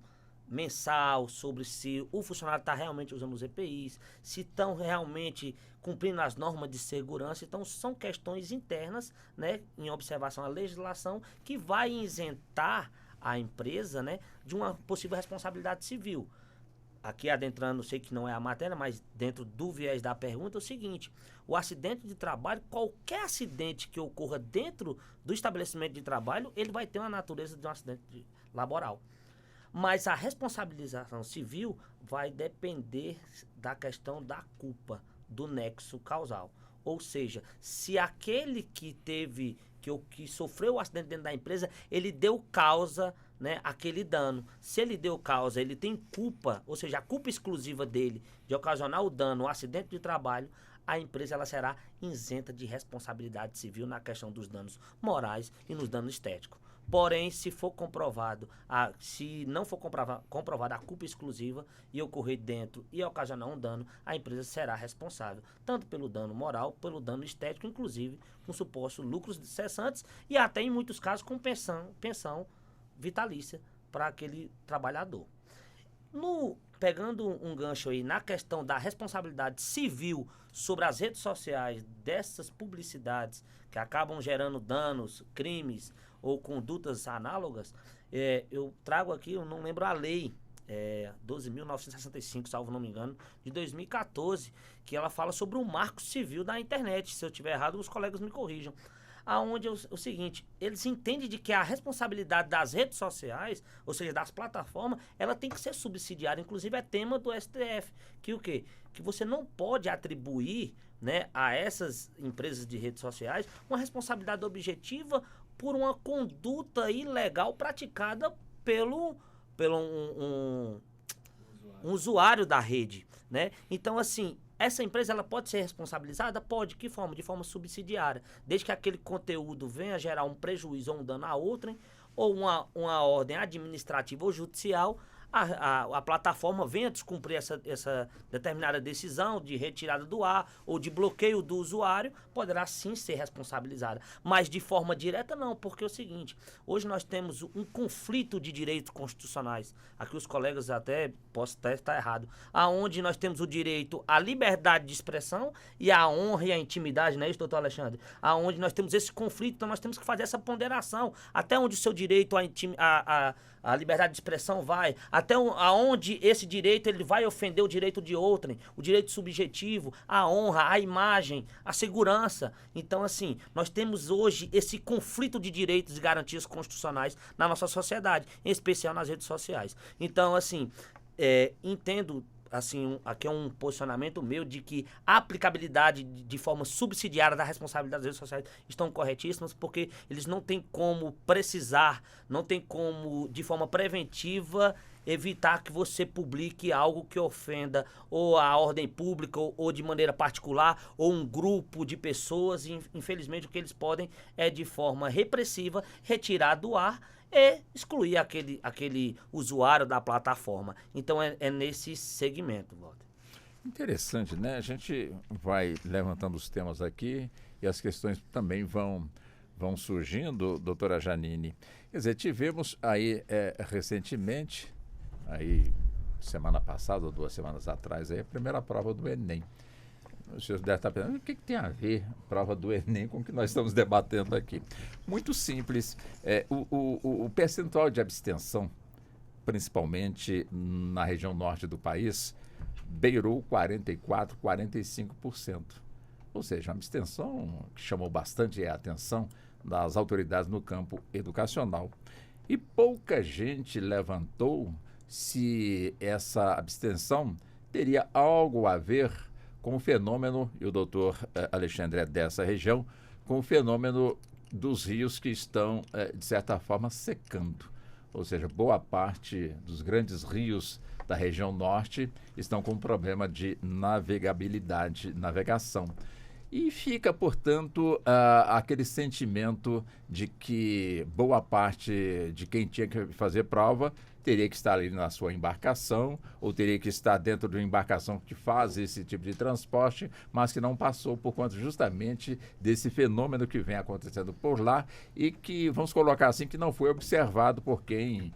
mensal sobre se o funcionário está realmente usando os EPIs, se estão realmente cumprindo as normas de segurança. Então, são questões internas, né, em observação à legislação, que vai isentar a empresa, né, de uma possível responsabilidade civil. Aqui adentrando, sei que não é a matéria, mas dentro do viés da pergunta é o seguinte: o acidente de trabalho, qualquer acidente que ocorra dentro do estabelecimento de trabalho, ele vai ter uma natureza de um acidente laboral. Mas a responsabilização civil vai depender da questão da culpa, do nexo causal. Ou seja, se aquele que sofreu o acidente dentro da empresa, ele deu causa, né, aquele dano. Se ele deu causa, ele tem culpa, ou seja, a culpa exclusiva dele de ocasionar o dano, o acidente de trabalho, a empresa ela será isenta de responsabilidade civil na questão dos danos morais e nos danos estéticos. Porém, se não for comprovada a culpa exclusiva e ocorrer dentro e ocasionar um dano, a empresa será responsável, tanto pelo dano moral, pelo dano estético, inclusive com supostos lucros cessantes e até, em muitos casos, com pensão vitalícia para aquele trabalhador. Pegando um gancho aí na questão da responsabilidade civil sobre as redes sociais dessas publicidades que acabam gerando danos, crimes ou condutas análogas, eu trago aqui, eu não lembro a lei, 12.965, salvo não me engano, de 2014, que ela fala sobre o marco civil da internet. Se eu estiver errado, os colegas me corrijam. Aonde é o seguinte, eles entendem de que a responsabilidade das redes sociais, ou seja, das plataformas, ela tem que ser subsidiária. Inclusive é tema do STF, que o quê? Que você não pode atribuir, né, a essas empresas de redes sociais uma responsabilidade objetiva por uma conduta ilegal praticada pelo um usuário da rede, né? Então, assim, essa empresa ela pode ser responsabilizada? Pode. Que forma? De forma subsidiária. Desde que aquele conteúdo venha gerar um prejuízo ou um dano a outrem, ou uma ordem administrativa ou judicial, a plataforma venha descumprir essa determinada decisão de retirada do ar ou de bloqueio do usuário, poderá sim ser responsabilizada. Mas de forma direta não, porque é o seguinte, hoje nós temos um conflito de direitos constitucionais. Aqui os colegas até, posso até estar errado, aonde nós temos o direito à liberdade de expressão e à honra e à intimidade, não é isso, doutor Alexandre? Aonde nós temos esse conflito, então nós temos que fazer essa ponderação, até onde o seu direito à a liberdade de expressão vai, até aonde esse direito ele vai ofender o direito de outrem, o direito subjetivo, a honra, a imagem, a segurança. Então, assim, nós temos hoje esse conflito de direitos e garantias constitucionais na nossa sociedade, em especial nas redes sociais. Então, assim, entendo, assim, aqui é um posicionamento meu de que a aplicabilidade de forma subsidiária da responsabilidade das redes sociais estão corretíssimas, porque eles não têm como precisar, não tem como, de forma preventiva, evitar que você publique algo que ofenda ou a ordem pública ou de maneira particular ou um grupo de pessoas. Infelizmente, o que eles podem é, de forma repressiva, retirar do ar e excluir aquele usuário da plataforma. Então, é nesse segmento, Walter. Interessante, né? A gente vai levantando os temas aqui e as questões também vão surgindo, doutora Janine. Quer dizer, tivemos aí recentemente, aí semana passada ou 2 semanas atrás, aí, a primeira prova do Enem. O senhor deve estar pensando, o que tem a ver a prova do Enem com o que nós estamos debatendo aqui? Muito simples. O percentual de abstenção, principalmente na região norte do país, beirou 44%, 45%. Ou seja, uma abstenção que chamou bastante a atenção das autoridades no campo educacional. E pouca gente levantou se essa abstenção teria algo a ver com o fenômeno, e o doutor Alexandre é dessa região, com o fenômeno dos rios que estão, de certa forma, secando. Ou seja, boa parte dos grandes rios da região norte estão com problema de navegação. E fica, portanto, aquele sentimento de que boa parte de quem tinha que fazer prova teria que estar ali na sua embarcação ou teria que estar dentro de uma embarcação que faz esse tipo de transporte, mas que não passou por conta justamente desse fenômeno que vem acontecendo por lá e que, vamos colocar assim, que não foi observado por quem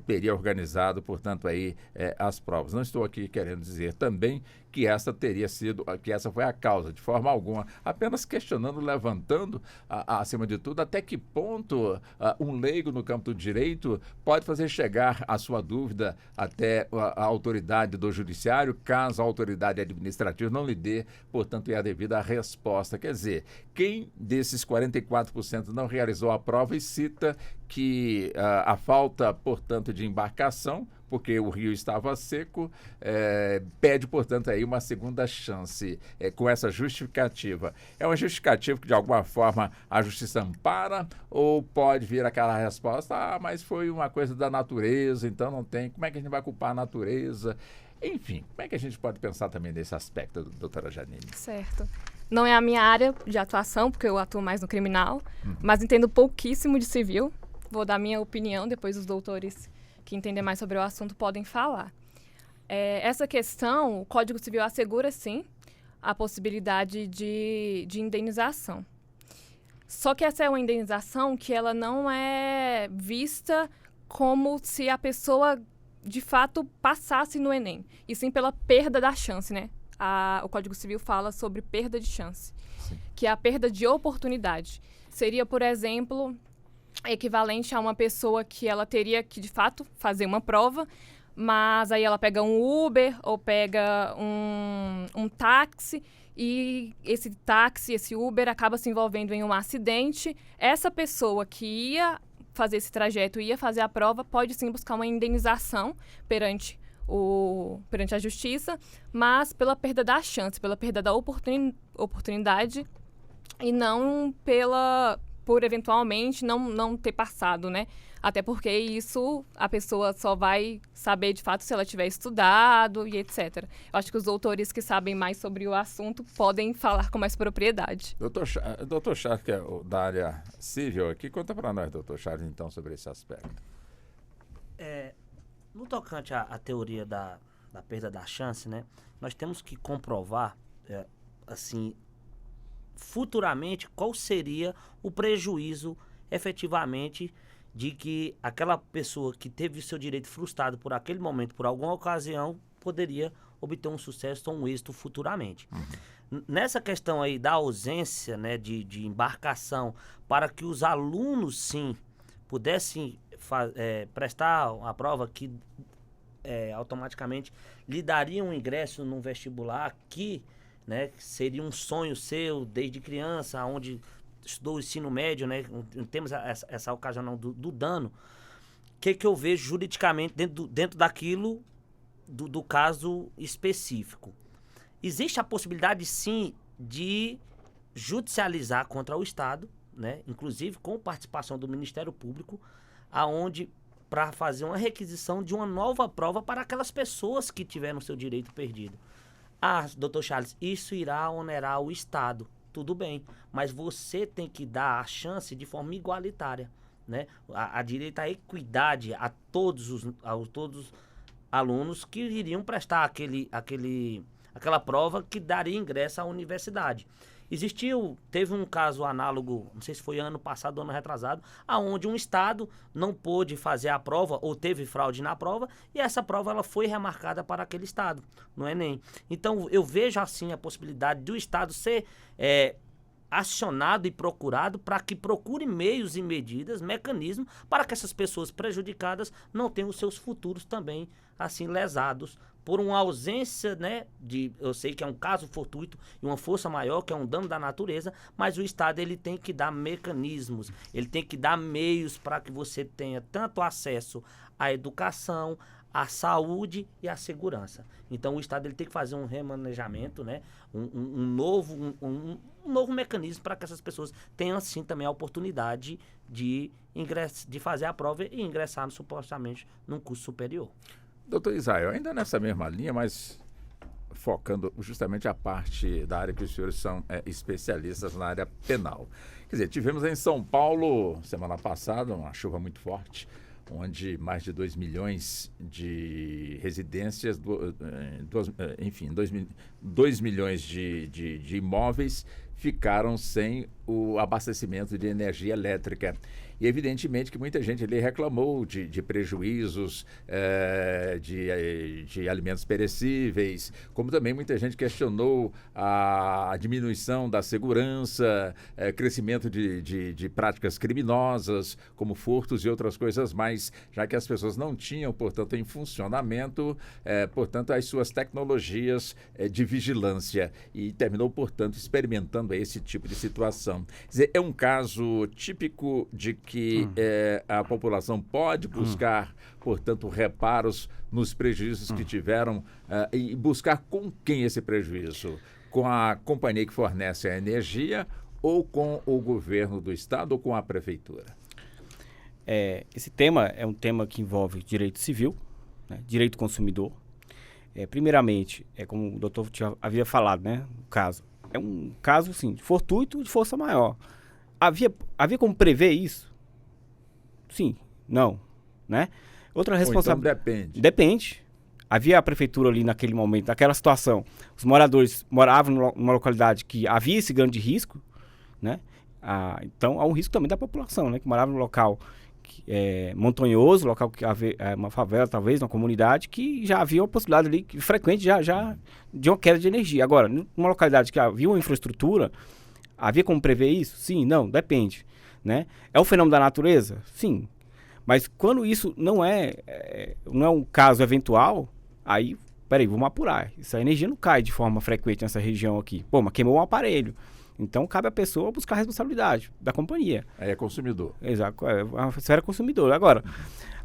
teria organizado, portanto, aí as provas. Não estou aqui querendo dizer também que essa foi a causa, de forma alguma, apenas questionando, levantando, acima de tudo, até que ponto um leigo no campo do direito pode fazer chegar a sua dúvida até a autoridade do judiciário, caso a autoridade administrativa não lhe dê, portanto, a devida resposta. Quer dizer, quem desses 44% não realizou a prova e cita que a falta, portanto, de embarcação, porque o rio estava seco, pede, portanto, aí uma segunda chance com essa justificativa. É uma justificativa que, de alguma forma, a justiça ampara ou pode vir aquela resposta, mas foi uma coisa da natureza, então não tem, como é que a gente vai culpar a natureza? Enfim, como é que a gente pode pensar também nesse aspecto, doutora Janine? Certo. Não é a minha área de atuação, porque eu atuo mais no criminal, mas entendo pouquíssimo de civil. Vou dar minha opinião, depois os doutores que entendem mais sobre o assunto podem falar. Essa questão, o Código Civil assegura, sim, a possibilidade de indenização. Só que essa é uma indenização que ela não é vista como se a pessoa, de fato, passasse no Enem, e sim pela perda da chance, né? O Código Civil fala sobre perda de chance, que é a perda de oportunidade. Seria, por exemplo, equivalente a uma pessoa que ela teria que, de fato, fazer uma prova, mas aí ela pega um Uber ou pega um táxi e esse táxi, esse Uber acaba se envolvendo em um acidente. Essa pessoa que ia fazer esse trajeto, ia fazer a prova, pode sim buscar uma indenização perante a justiça, mas pela perda da chance, pela perda da oportunidade e não por eventualmente não ter passado, né? Até porque isso a pessoa só vai saber de fato se ela tiver estudado e etc. Eu acho que os doutores que sabem mais sobre o assunto podem falar com mais propriedade. Doutor Charles, que é da área civil aqui, conta para nós, doutor Charles, então, sobre esse aspecto. No tocante à teoria da perda da chance, né? Nós temos que comprovar, assim, futuramente, qual seria o prejuízo efetivamente de que aquela pessoa que teve o seu direito frustrado por aquele momento, por alguma ocasião, poderia obter um sucesso ou um êxito futuramente. Nessa questão aí da ausência, né, de embarcação, para que os alunos, sim, pudessem prestar a prova que automaticamente lhe daria um ingresso num vestibular que, né, seria um sonho seu desde criança, onde estudou o ensino médio, né, temos essa ocasião do dano. O que eu vejo juridicamente dentro daquilo do caso específico? Existe a possibilidade, sim, de judicializar contra o Estado, né, inclusive com participação do Ministério Público, aonde para fazer uma requisição de uma nova prova para aquelas pessoas que tiveram seu direito perdido. Doutor Charles, isso irá onerar o Estado. Tudo bem, mas você tem que dar a chance de forma igualitária, né? A direito à equidade a todos os alunos que iriam prestar aquela prova que daria ingresso à universidade. Teve um caso análogo, não sei se foi ano passado ou ano retrasado, aonde um estado não pôde fazer a prova ou teve fraude na prova e essa prova ela foi remarcada para aquele estado, no Enem. Então eu vejo assim a possibilidade do estado ser acionado e procurado para que procure meios e medidas, mecanismos para que essas pessoas prejudicadas não tenham os seus futuros também assim lesados por uma ausência, né, eu sei que é um caso fortuito e uma força maior, que é um dano da natureza, mas o Estado ele tem que dar mecanismos, ele tem que dar meios para que você tenha tanto acesso à educação, à saúde e à segurança. Então o Estado ele tem que fazer um remanejamento, né, um novo mecanismo para que essas pessoas tenham assim também a oportunidade de fazer a prova e ingressar supostamente num curso superior. Doutor Israel, ainda nessa mesma linha, mas focando justamente a parte da área que os senhores são especialistas na área penal. Quer dizer, tivemos em São Paulo, semana passada, uma chuva muito forte, onde mais de 2 milhões de residências, 2 milhões de imóveis ficaram sem o abastecimento de energia elétrica. E evidentemente que muita gente ali reclamou de prejuízos de alimentos perecíveis, como também muita gente questionou a diminuição da segurança, crescimento de práticas criminosas, como furtos e outras coisas mais, já que as pessoas não tinham, portanto, em funcionamento, portanto, as suas tecnologias de vigilância e terminou, portanto, experimentando esse tipo de situação. Quer dizer, é um caso típico de que a população pode buscar, portanto, reparos nos prejuízos que tiveram e buscar com quem esse prejuízo? Com a companhia que fornece a energia ou com o governo do estado ou com a prefeitura? Esse tema é um tema que envolve direito civil, né, direito consumidor. Primeiramente, como o doutor havia falado, né, o caso. É um caso, sim, fortuito de força maior. Havia como prever isso? Sim, não, né? Outra responsabilidade. Então depende. Depende. Havia a prefeitura ali naquele momento, naquela situação. Os moradores moravam numa localidade que havia esse grande risco, né? Então há um risco também da população, né? Que morava num local montanhoso, local que havia uma favela, talvez, uma comunidade, que já havia uma possibilidade ali frequente já de uma queda de energia. Agora, numa localidade que havia uma infraestrutura, havia como prever isso? Sim, não, depende. Né? É um fenômeno da natureza? Sim. Mas quando isso não é um caso eventual, aí, peraí, vamos apurar. Essa energia não cai de forma frequente nessa região aqui. Pô, mas queimou um aparelho. Então, cabe à pessoa buscar a responsabilidade da companhia. Aí é consumidor. Exato, é uma esfera consumidora.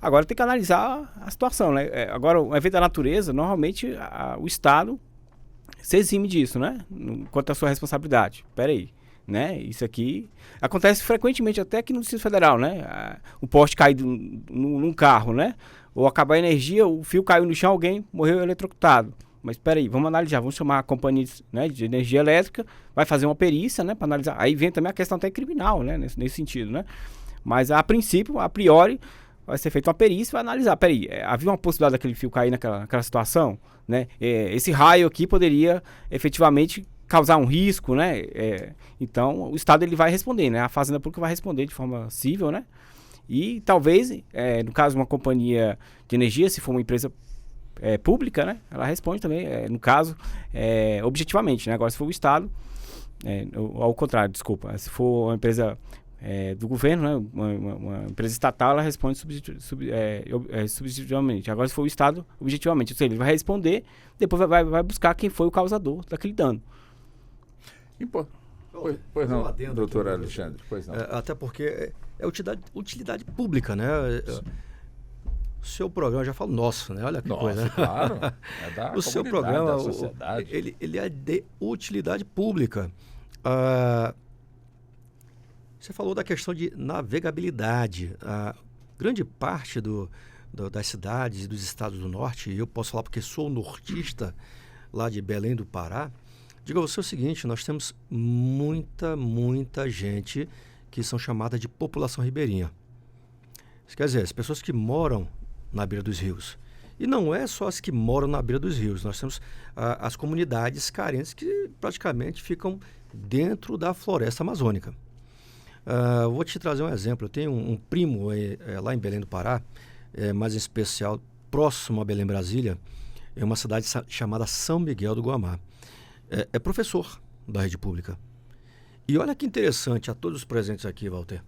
Agora tem que analisar a situação, né? Agora, um evento da natureza, normalmente o Estado se exime disso, né? Quanto à sua responsabilidade. Peraí. Né? Isso aqui acontece frequentemente até aqui no Distrito Federal, né? O poste cair num carro, né? Ou acabar a energia, o fio caiu no chão, alguém morreu eletrocutado. Mas espera aí, vamos analisar, vamos chamar a companhia, né, de energia elétrica, vai fazer uma perícia, né, para analisar. Aí vem também a questão até criminal, né, nesse sentido, né? Mas a princípio, a priori, vai ser feita uma perícia e vai analisar. Peraí, havia uma possibilidade daquele fio cair naquela situação, né? Esse raio aqui poderia efetivamente causar um risco, né? Então, o Estado ele vai responder, né? A Fazenda Pública vai responder de forma cível, né? E talvez, no caso de uma companhia de energia, se for uma empresa pública, né? Ela responde também, no caso, objetivamente, né? Agora, se for o Estado, ao contrário, desculpa. Se for uma empresa do governo, né? Uma empresa estatal, ela responde subjetivamente. Agora, se for o Estado, objetivamente. Ou seja, ele vai responder, depois vai buscar quem foi o causador daquele dano. Pois não, doutor Alexandre, pois não. Até porque é utilidade pública, né? O seu programa, eu já falo nosso, né? Olha que coisa. Claro. O seu programa, da sociedade. ele é de utilidade pública. Você falou da questão de navegabilidade. Grande parte das cidades e dos estados do norte, e eu posso falar porque sou nortista lá de Belém do Pará, digo a você o seguinte, nós temos muita gente que são chamadas de população ribeirinha. Isso quer dizer, as pessoas que moram na beira dos rios. E não é só as que moram na beira dos rios, nós temos as comunidades carentes que praticamente ficam dentro da floresta amazônica. Vou te trazer um exemplo. Eu tenho um primo lá em Belém do Pará, mais em especial próximo a Belém, Brasília, é uma cidade chamada São Miguel do Guamá. É professor da rede pública. E olha que interessante, a todos os presentes aqui, Walter.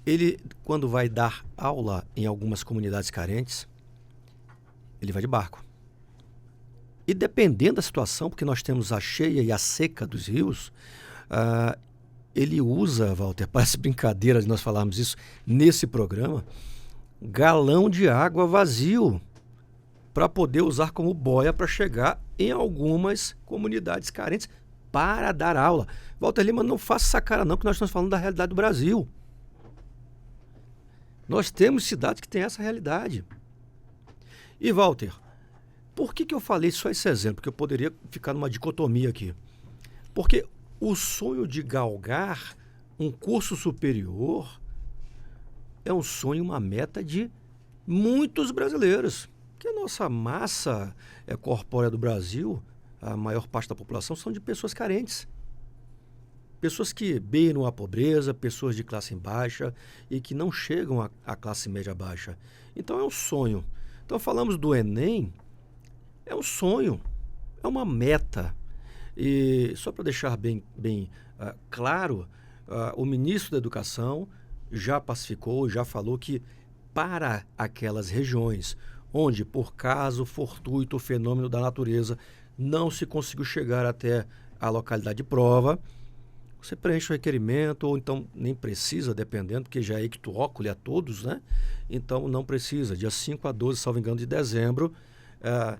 Ele, quando vai dar aula em algumas comunidades carentes, ele vai de barco. E dependendo da situação, porque nós temos a cheia e a seca dos rios, ele usa, Walter, parece brincadeira de nós falarmos isso nesse programa, galão de água vazio para poder usar como boia para chegar em algumas comunidades carentes para dar aula. Walter Lima, não faça essa cara não, que nós estamos falando da realidade do Brasil. Nós temos cidades que têm essa realidade. E, Walter, por que eu falei só esse exemplo? Porque eu poderia ficar numa dicotomia aqui. Porque o sonho de galgar um curso superior é um sonho, uma meta de muitos brasileiros. Porque a nossa massa corpórea do Brasil, a maior parte da população, são de pessoas carentes. Pessoas que beiram a pobreza, pessoas de classe baixa e que não chegam à classe média baixa. Então é um sonho. Então falamos do Enem, é um sonho, é uma meta. E só para deixar bem claro, o ministro da Educação já pacificou, já falou que para aquelas regiões onde, por caso fortuito, o fenômeno da natureza não se conseguiu chegar até a localidade de prova, você preenche o requerimento, ou então nem precisa, dependendo, porque já é ictuócule a todos, né? Então não precisa. Dia 5 a 12, salvo engano, de dezembro,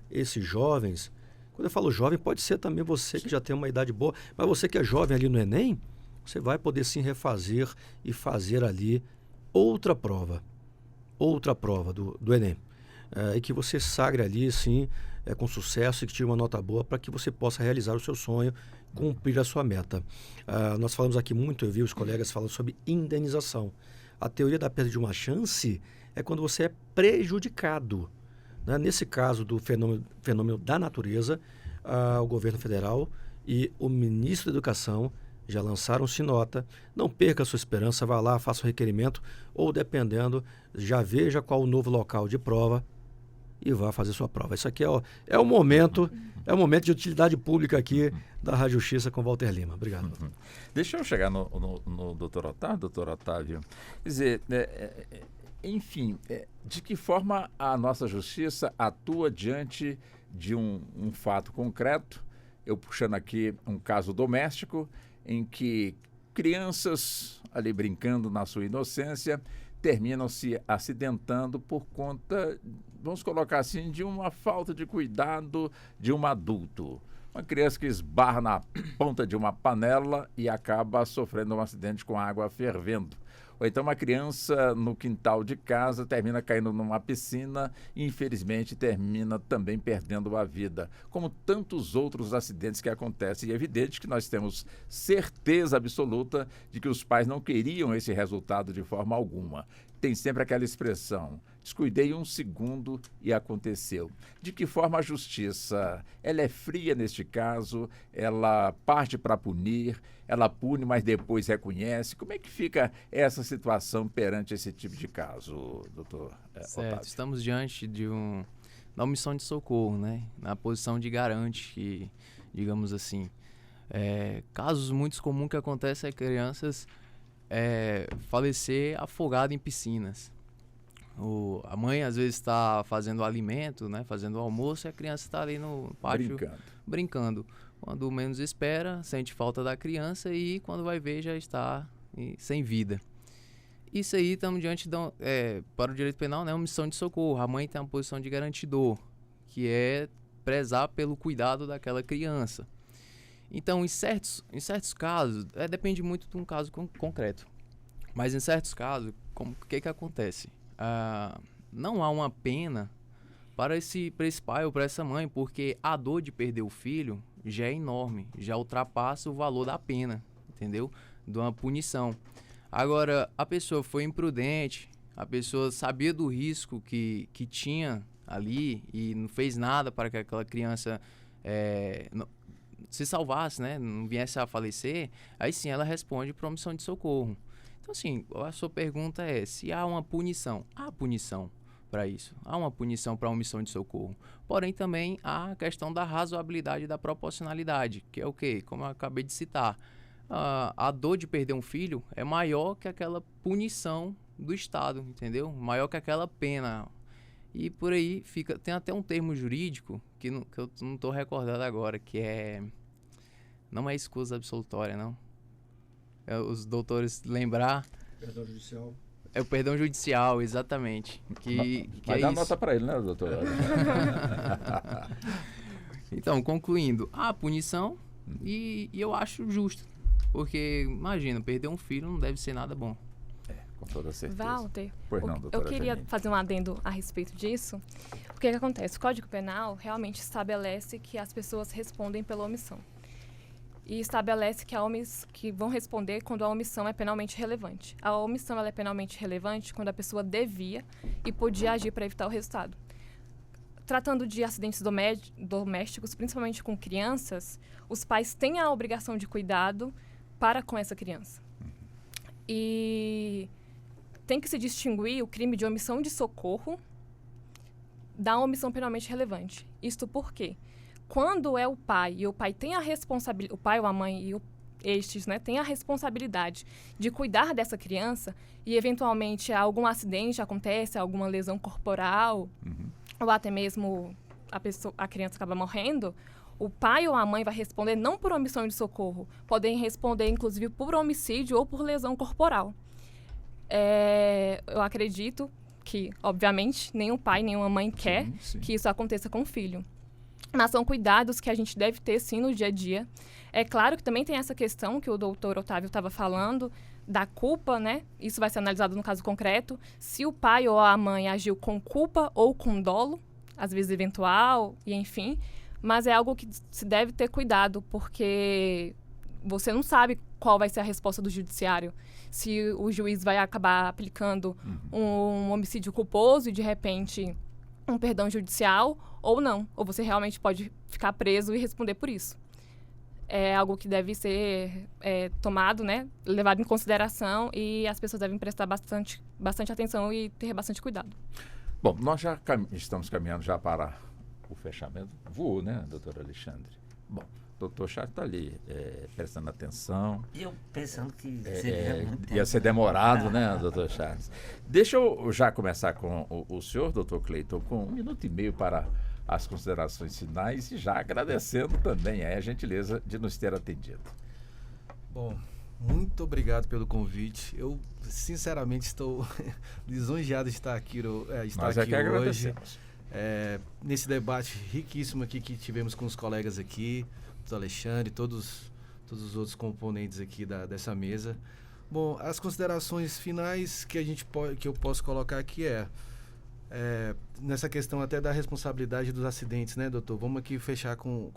esses jovens, quando eu falo jovem, pode ser também você que já tem uma idade boa, mas você que é jovem ali no Enem, você vai poder sim refazer e fazer ali outra prova do Enem. E que você sagre ali, sim, com sucesso e que tire uma nota boa para que você possa realizar o seu sonho, cumprir a sua meta. Nós falamos aqui muito, eu vi os colegas falando sobre indenização. A teoria da perda de uma chance é quando você é prejudicado. Né? Nesse caso do fenômeno da natureza, o governo federal e o ministro da Educação já lançaram-se nota. Não perca a sua esperança, vá lá, faça o requerimento, ou dependendo, já veja qual o novo local de prova e vá fazer sua prova. Isso aqui é o momento de utilidade pública aqui da Rádio Justiça com Walter Lima. Obrigado. Deixa eu chegar no doutor Otávio. Quer dizer, enfim, de que forma a nossa justiça atua diante de um fato concreto? Eu puxando aqui um caso doméstico em que crianças ali brincando na sua inocência terminam se acidentando por conta, vamos colocar assim, de uma falta de cuidado de um adulto. Uma criança que esbarra na ponta de uma panela e acaba sofrendo um acidente com água fervendo. Ou então uma criança no quintal de casa termina caindo numa piscina e infelizmente termina também perdendo a vida. Como tantos outros acidentes que acontecem. E é evidente que nós temos certeza absoluta de que os pais não queriam esse resultado de forma alguma. Tem sempre aquela expressão, descuidei um segundo e aconteceu. De que forma a justiça, ela é fria neste caso, ela parte para punir, ela pune, mas depois reconhece. Como é que fica essa situação perante esse tipo de caso, doutor Otávio? Estamos diante de uma omissão de socorro, né? Na posição de garante, que, digamos assim, casos muito comuns que acontecem é crianças falecer afogado em piscinas. A mãe às vezes está fazendo alimento, né, fazendo o almoço, e a criança está ali no pátio brincando. Quando menos espera, sente falta da criança e quando vai ver já está sem vida. Isso aí estamos diante para o direito penal, né, uma missão de socorro. A mãe tem uma posição de garantidor, que é prezar pelo cuidado daquela criança. Então, em certos casos, depende muito de um caso concreto. Mas em certos casos, o que acontece? Não há uma pena para esse pai ou para essa mãe, porque a dor de perder o filho já é enorme, já ultrapassa o valor da pena, entendeu? De uma punição. Agora, a pessoa foi imprudente, a pessoa sabia do risco que tinha ali e não fez nada para que aquela criança se salvasse, né? Não viesse a falecer, aí sim ela responde por omissão de socorro. Então, assim, a sua pergunta é se há uma punição. Há punição para isso. Há uma punição para omissão de socorro. Porém, também há a questão da razoabilidade e da proporcionalidade, que é o quê? Como eu acabei de citar. A dor de perder um filho é maior que aquela punição do Estado, entendeu? Maior que aquela pena. E por aí tem até um termo jurídico que eu não estou recordado agora, que não é escusa absolutória, não. Os doutores lembrar. Perdão judicial. É o perdão judicial, exatamente. Vai dar nota para ele, né, doutor? Então, concluindo, há punição e eu acho justo. Porque, imagina, perder um filho não deve ser nada bom. Com toda certeza. Walter, Pois não, doutora eu queria Janine. fazer um adendo a respeito disso. O que acontece? O Código Penal realmente estabelece que as pessoas respondem pela omissão. E estabelece que vão responder quando a omissão é penalmente relevante. A omissão ela é penalmente relevante quando a pessoa devia e podia agir para evitar o resultado. Tratando de acidentes domésticos, principalmente com crianças, os pais têm a obrigação de cuidado para com essa criança. E tem que se distinguir o crime de omissão de socorro da omissão penalmente relevante. Isto por quê? Quando é o pai e o pai tem a responsabilidade, o pai ou a mãe e estes, né, tem a responsabilidade de cuidar dessa criança e eventualmente algum acidente acontece, alguma lesão corporal, ou até mesmo a criança acaba morrendo, o pai ou a mãe vai responder não por omissão de socorro, podem responder inclusive por homicídio ou por lesão corporal. Eu acredito que, obviamente, nenhum pai, nenhuma mãe quer que isso aconteça com o filho. Mas são cuidados que a gente deve ter, sim, no dia a dia. É claro que também tem essa questão que o doutor Otávio estava falando, da culpa, né? Isso vai ser analisado no caso concreto. Se o pai ou a mãe agiu com culpa ou com dolo, às vezes eventual, e enfim. Mas é algo que se deve ter cuidado, porque você não sabe qual vai ser a resposta do judiciário. Se o juiz vai acabar aplicando um homicídio culposo e, de repente, um perdão judicial ou não. Ou você realmente pode ficar preso e responder por isso. É algo que deve ser tomado, né, levado em consideração e as pessoas devem prestar bastante atenção e ter bastante cuidado. Bom, nós já estamos caminhando já para o fechamento. Voou, né, doutor Alexandre? Bom, o doutor Charles está ali prestando atenção. E eu pensando que seria ia ser demorado, né, doutor Charles? Deixa eu já começar com o senhor, doutor Cleiton, com 1 minuto e meio para as considerações finais e já agradecendo também a gentileza de nos ter atendido. Bom, muito obrigado pelo convite. Eu, sinceramente, estou lisonjeado de estar aqui, Nós aqui hoje. agradecemos. Nesse debate riquíssimo aqui que tivemos com os colegas aqui, o Alexandre, todos os outros componentes aqui dessa mesa. Bom, as considerações finais que eu posso colocar aqui nessa questão até da responsabilidade dos acidentes, né, doutor? Vamos aqui fechar com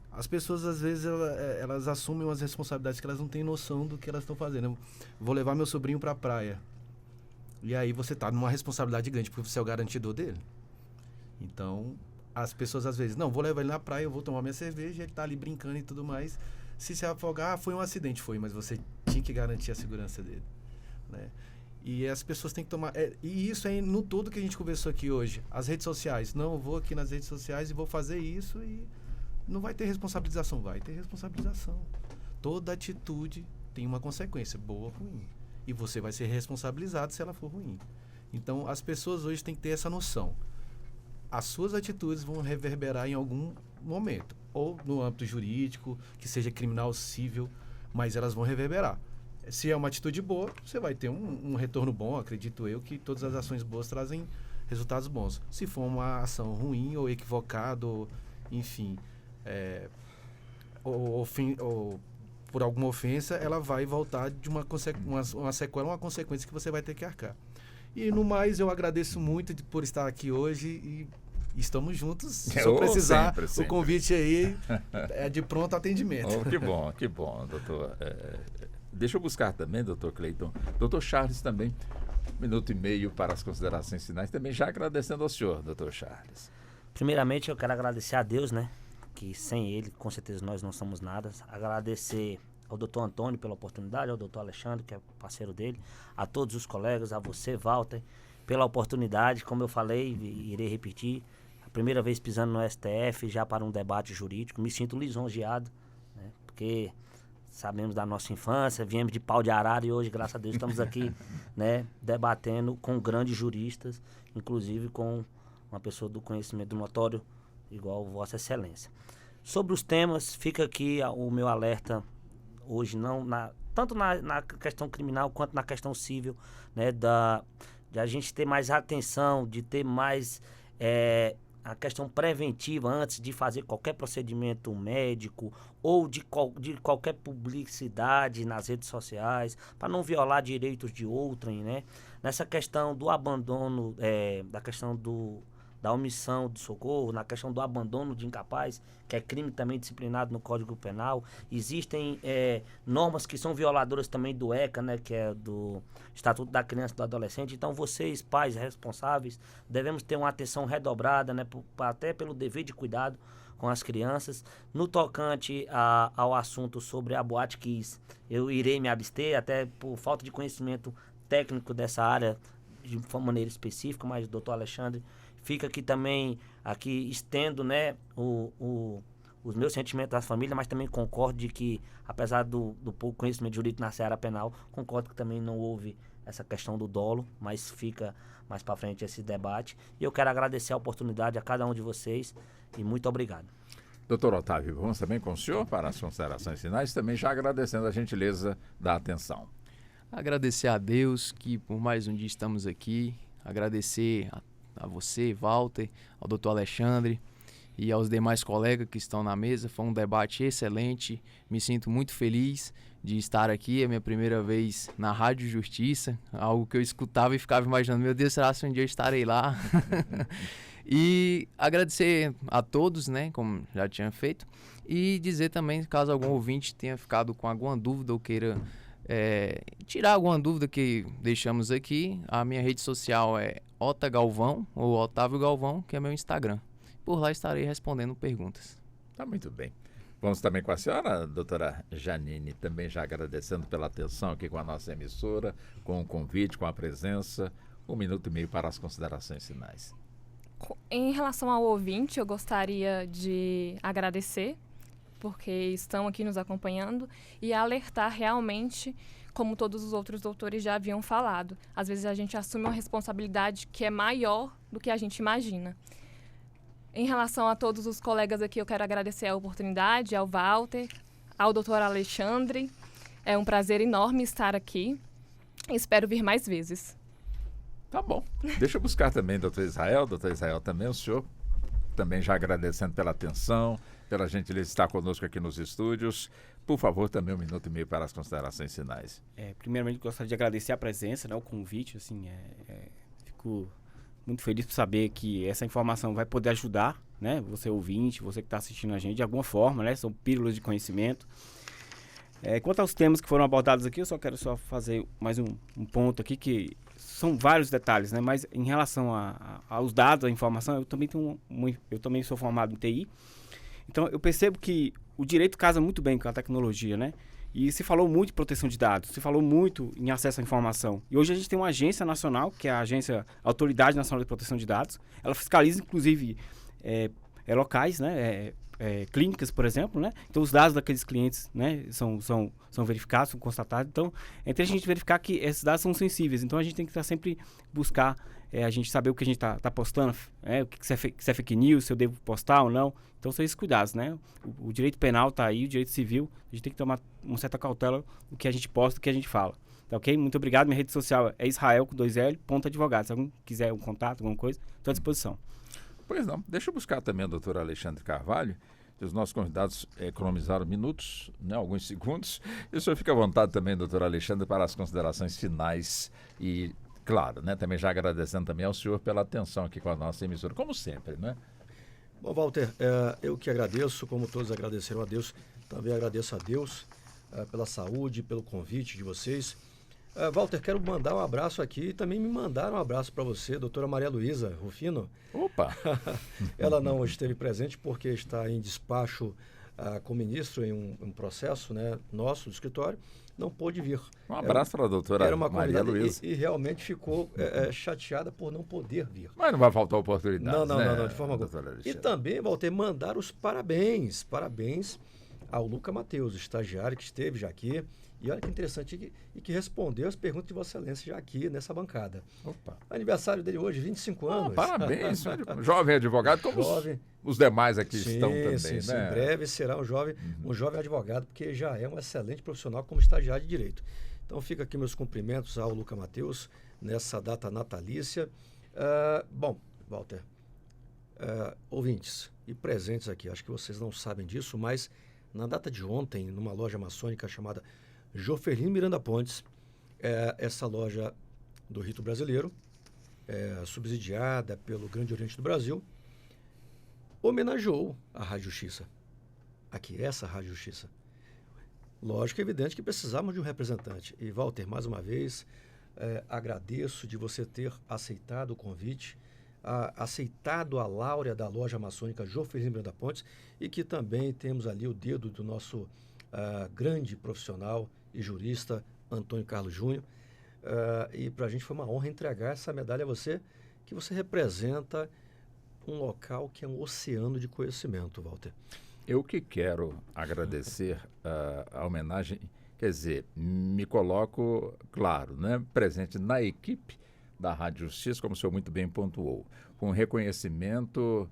as pessoas, às vezes, elas assumem umas responsabilidades que elas não têm noção do que elas estão fazendo. Eu vou levar meu sobrinho para a praia. E aí você está numa responsabilidade grande, porque você é o garantidor dele. Então, as pessoas, às vezes, não, vou levar ele na praia, eu vou tomar minha cerveja, ele está ali brincando e tudo mais. Se afogar, foi um acidente, mas você tinha que garantir a segurança dele, né? E as pessoas têm que tomar... e isso é no todo que a gente conversou aqui hoje. As redes sociais. Não, eu vou aqui nas redes sociais e vou fazer isso e não vai ter responsabilização. Vai ter responsabilização. Toda atitude tem uma consequência, boa ou ruim. E você vai ser responsabilizado se ela for ruim. Então, as pessoas hoje têm que ter essa noção. As suas atitudes vão reverberar em algum momento. Ou no âmbito jurídico, que seja criminal, civil, mas elas vão reverberar. Se é uma atitude boa, você vai ter um retorno bom, acredito eu, que todas as ações boas trazem resultados bons. Se for uma ação ruim ou equivocada, ou, enfim, ou por alguma ofensa, ela vai voltar de uma sequela, uma consequência que você vai ter que arcar. E no mais, eu agradeço muito por estar aqui hoje e estamos juntos. Se eu precisar, sempre. O convite aí é de pronto atendimento. Que bom, doutor. Deixa eu buscar também, doutor Cleiton. Doutor Charles também, 1 minuto e meio para as considerações finais. Também já agradecendo ao senhor, doutor Charles. Primeiramente, eu quero agradecer a Deus, né? Que sem ele, com certeza, nós não somos nada. Agradecer ao doutor Antônio pela oportunidade, ao doutor Alexandre, que é parceiro dele, a todos os colegas, a você, Walter, pela oportunidade. Como eu falei, irei repetir, a primeira vez pisando no STF, já para um debate jurídico. Me sinto lisonjeado, né? Porque sabemos da nossa infância, viemos de pau de arara e hoje, graças a Deus, estamos aqui, né, debatendo com grandes juristas, inclusive com uma pessoa do conhecimento notório, igual Vossa Excelência. Sobre os temas, fica aqui o meu alerta hoje, tanto na questão criminal quanto na questão civil, né, de a gente ter mais atenção, de ter mais a questão preventiva antes de fazer qualquer procedimento médico ou de qualquer publicidade nas redes sociais, para não violar direitos de outrem, né? Nessa questão do abandono, da questão da omissão de socorro, na questão do abandono de incapaz, que é crime também disciplinado no Código Penal. Existem normas que são violadoras também do ECA, né, que é do Estatuto da Criança e do Adolescente. Então, vocês, pais responsáveis, devemos ter uma atenção redobrada, né, até pelo dever de cuidado com as crianças. No tocante ao assunto sobre a Boate Kiss, eu irei me abster, até por falta de conhecimento técnico dessa área de maneira específica, mas o doutor Alexandre fica aqui também, estendo, né, os meus sentimentos da família, mas também concordo de que, apesar do pouco conhecimento jurídico na seara penal, concordo que também não houve essa questão do dolo, mas fica mais para frente esse debate. E eu quero agradecer a oportunidade a cada um de vocês e muito obrigado. Doutor Otávio, vamos também com o senhor para as considerações finais, também já agradecendo a gentileza da atenção. Agradecer a Deus que por mais um dia estamos aqui, agradecer a você, Walter, ao doutor Alexandre e aos demais colegas que estão na mesa. Foi um debate excelente, me sinto muito feliz de estar aqui, é minha primeira vez na Rádio Justiça, algo que eu escutava e ficava imaginando, meu Deus, será que um dia eu estarei lá? E agradecer a todos, né, como já tinha feito, e dizer também, caso algum ouvinte tenha ficado com alguma dúvida ou queira tirar alguma dúvida que deixamos aqui, a minha rede social é Ota Galvão, ou Otávio Galvão, que é meu Instagram. Por lá estarei respondendo perguntas. Tá muito bem. Vamos também com a senhora, doutora Janine, também já agradecendo pela atenção aqui com a nossa emissora, com o convite, com a presença. 1 minuto e meio para as considerações finais. Em relação ao ouvinte, eu gostaria de agradecer, porque estão aqui nos acompanhando, e alertar realmente, como todos os outros doutores já haviam falado. Às vezes a gente assume uma responsabilidade que é maior do que a gente imagina. Em relação a todos os colegas aqui, eu quero agradecer a oportunidade, ao Walter, ao doutor Alexandre. É um prazer enorme estar aqui. Espero vir mais vezes. Tá bom. Deixa eu buscar também doutor Israel também, o senhor também já agradecendo pela atenção, pela gentileza de estar conosco aqui nos estúdios. Por favor, também 1 minuto e meio para as considerações finais. Primeiramente, gostaria de agradecer a presença, né, o convite. Assim, fico muito feliz por saber que essa informação vai poder ajudar, né, você ouvinte, você que está assistindo a gente, de alguma forma, né, são pílulas de conhecimento. Quanto aos temas que foram abordados aqui, eu só quero fazer mais um ponto aqui, que são vários detalhes, né, mas em relação aos dados, à informação, eu também sou formado em TI. Então, eu percebo que o direito casa muito bem com a tecnologia, né? E se falou muito de proteção de dados, se falou muito em acesso à informação. E hoje a gente tem uma agência nacional, que é a Autoridade Nacional de Proteção de Dados. Ela fiscaliza, inclusive, locais, né? clínicas, por exemplo, né? Então, os dados daqueles clientes, né, são verificados, são constatados. Então, é interessante a gente verificar que esses dados são sensíveis. Então, a gente tem que sempre buscar a gente saber o que a gente está postando, o que se é fake news, se eu devo postar ou não. Então, são esses cuidados, né? O direito penal está aí, o direito civil, a gente tem que tomar uma certa cautela no que a gente posta, no que a gente fala. Tá ok? Muito obrigado. Minha rede social é Israel, com 2L, _advogado. Se alguém quiser um contato, alguma coisa, estou à disposição. Pois não. Deixa eu buscar também o doutor Alexandre Carvalho. Os nossos convidados economizaram minutos, né, alguns segundos. E o senhor fica à vontade também, doutor Alexandre, para as considerações finais e, claro, né, também já agradecendo também ao senhor pela atenção aqui com a nossa emissora, como sempre, né? Bom, Walter, eu que agradeço, como todos agradeceram a Deus, também agradeço a Deus pela saúde, pelo convite de vocês. Walter, quero mandar um abraço aqui, também me mandaram um abraço para você, doutora Maria Luísa Rufino. Opa! Ela não esteve presente porque está em despacho com o ministro em um processo, né, nosso do escritório, não pôde vir. Um abraço para a doutora Maria Luísa. E realmente ficou chateada por não poder vir. Mas não vai faltar oportunidade, não, de forma alguma. E também, Walter, mandar os parabéns ao Luca Matheus, estagiário que esteve já aqui. E olha que interessante, e que respondeu as perguntas de Vossa Excelência já aqui nessa bancada. Opa. Aniversário dele hoje, 25 anos. Parabéns, jovem advogado, como os demais aqui estão também, sim, né? Em breve será um jovem advogado, porque já é um excelente profissional como estagiário de direito. Então fica aqui meus cumprimentos ao Luca Matheus nessa data natalícia. Bom, Walter, ouvintes e presentes aqui, acho que vocês não sabem disso, mas na data de ontem, numa loja maçônica chamada Joferlino Miranda Pontes, essa loja do Rito Brasileiro, subsidiada pelo Grande Oriente do Brasil, homenageou a Rádio Justiça. Aqui, essa Rádio Justiça. Lógico, é evidente que precisamos de um representante. E, Walter, mais uma vez, agradeço de você ter aceitado o convite, aceitado a láurea da loja maçônica Joferlino Miranda Pontes, e que também temos ali o dedo do nosso grande profissional e jurista Antônio Carlos Júnior. E para a gente foi uma honra entregar essa medalha a você, que você representa um local que é um oceano de conhecimento, Walter. Eu que quero agradecer a homenagem, quer dizer, me coloco, claro, né, presente na equipe da Rádio Justiça, como o senhor muito bem pontuou, com reconhecimento,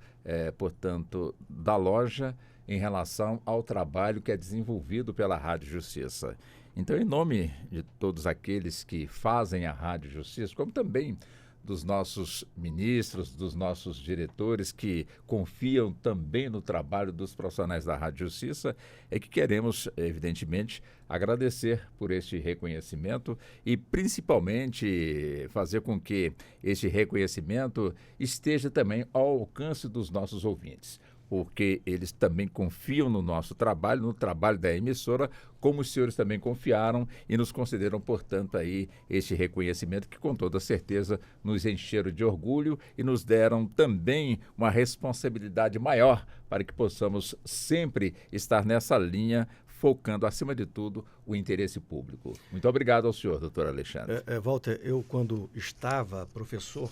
portanto, da loja em relação ao trabalho que é desenvolvido pela Rádio Justiça. Então, em nome de todos aqueles que fazem a Rádio Justiça, como também dos nossos ministros, dos nossos diretores que confiam também no trabalho dos profissionais da Rádio Justiça, é que queremos, evidentemente, agradecer por este reconhecimento e, principalmente, fazer com que este reconhecimento esteja também ao alcance dos nossos ouvintes, porque eles também confiam no nosso trabalho, no trabalho da emissora, como os senhores também confiaram e nos concederam, portanto, aí este reconhecimento que, com toda certeza, nos encheram de orgulho e nos deram também uma responsabilidade maior para que possamos sempre estar nessa linha, focando, acima de tudo, o interesse público. Muito obrigado ao senhor, doutor Alexandre. Walter, eu, quando estava professor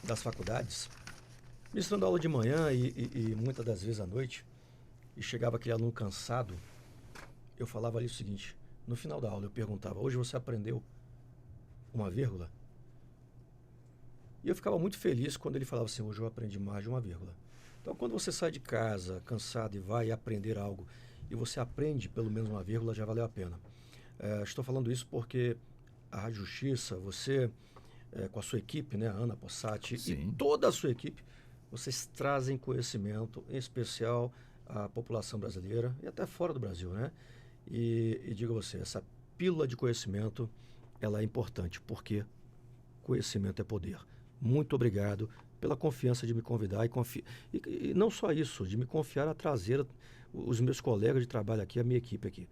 das faculdades, ministrando aula de manhã e muitas das vezes à noite, e chegava aquele aluno cansado, eu falava ali o seguinte, no final da aula eu perguntava, hoje você aprendeu uma vírgula? E eu ficava muito feliz quando ele falava assim, hoje eu aprendi mais de uma vírgula. Então, quando você sai de casa cansado e vai aprender algo, e você aprende pelo menos uma vírgula, já valeu a pena. Estou falando isso porque a Rádio Justiça, você, com a sua equipe, né, a Ana Possati, e toda a sua equipe, vocês trazem conhecimento, em especial à população brasileira e até fora do Brasil, né? E digo a você, essa pílula de conhecimento, ela é importante, porque conhecimento é poder. Muito obrigado pela confiança de me convidar e não só isso, de me confiar a trazer os meus colegas de trabalho aqui, a minha equipe aqui.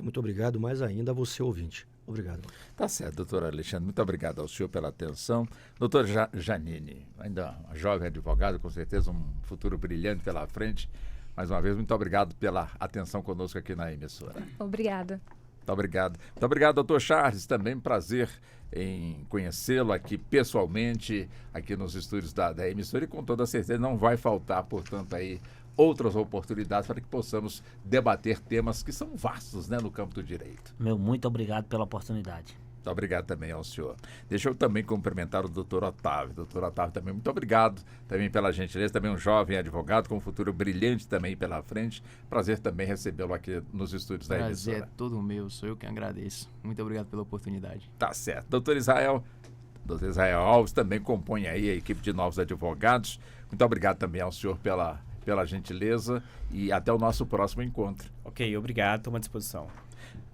Muito obrigado, mais ainda a você, ouvinte. Obrigado. Tá certo, doutor Alexandre. Muito obrigado ao senhor pela atenção. Doutor Janine, ainda uma jovem advogada, com certeza um futuro brilhante pela frente. Mais uma vez, muito obrigado pela atenção conosco aqui na emissora. Obrigada. Muito obrigado. Muito obrigado, doutor Charles. Também prazer em conhecê-lo aqui pessoalmente, aqui nos estúdios da emissora. E com toda certeza não vai faltar, portanto, aí outras oportunidades para que possamos debater temas que são vastos, né, no campo do direito. Muito obrigado pela oportunidade. Muito obrigado também ao senhor. Deixa eu também cumprimentar o doutor Otávio. Doutor Otávio também, muito obrigado também pela gentileza, também um jovem advogado com um futuro brilhante também pela frente. Prazer também recebê-lo aqui nos estúdios da emissora. Prazer é todo meu, sou eu que agradeço. Muito obrigado pela oportunidade. Tá certo. Doutor Israel Alves também compõe aí a equipe de novos advogados. Muito obrigado também ao senhor pela gentileza e até o nosso próximo encontro. Ok, obrigado, estou à disposição.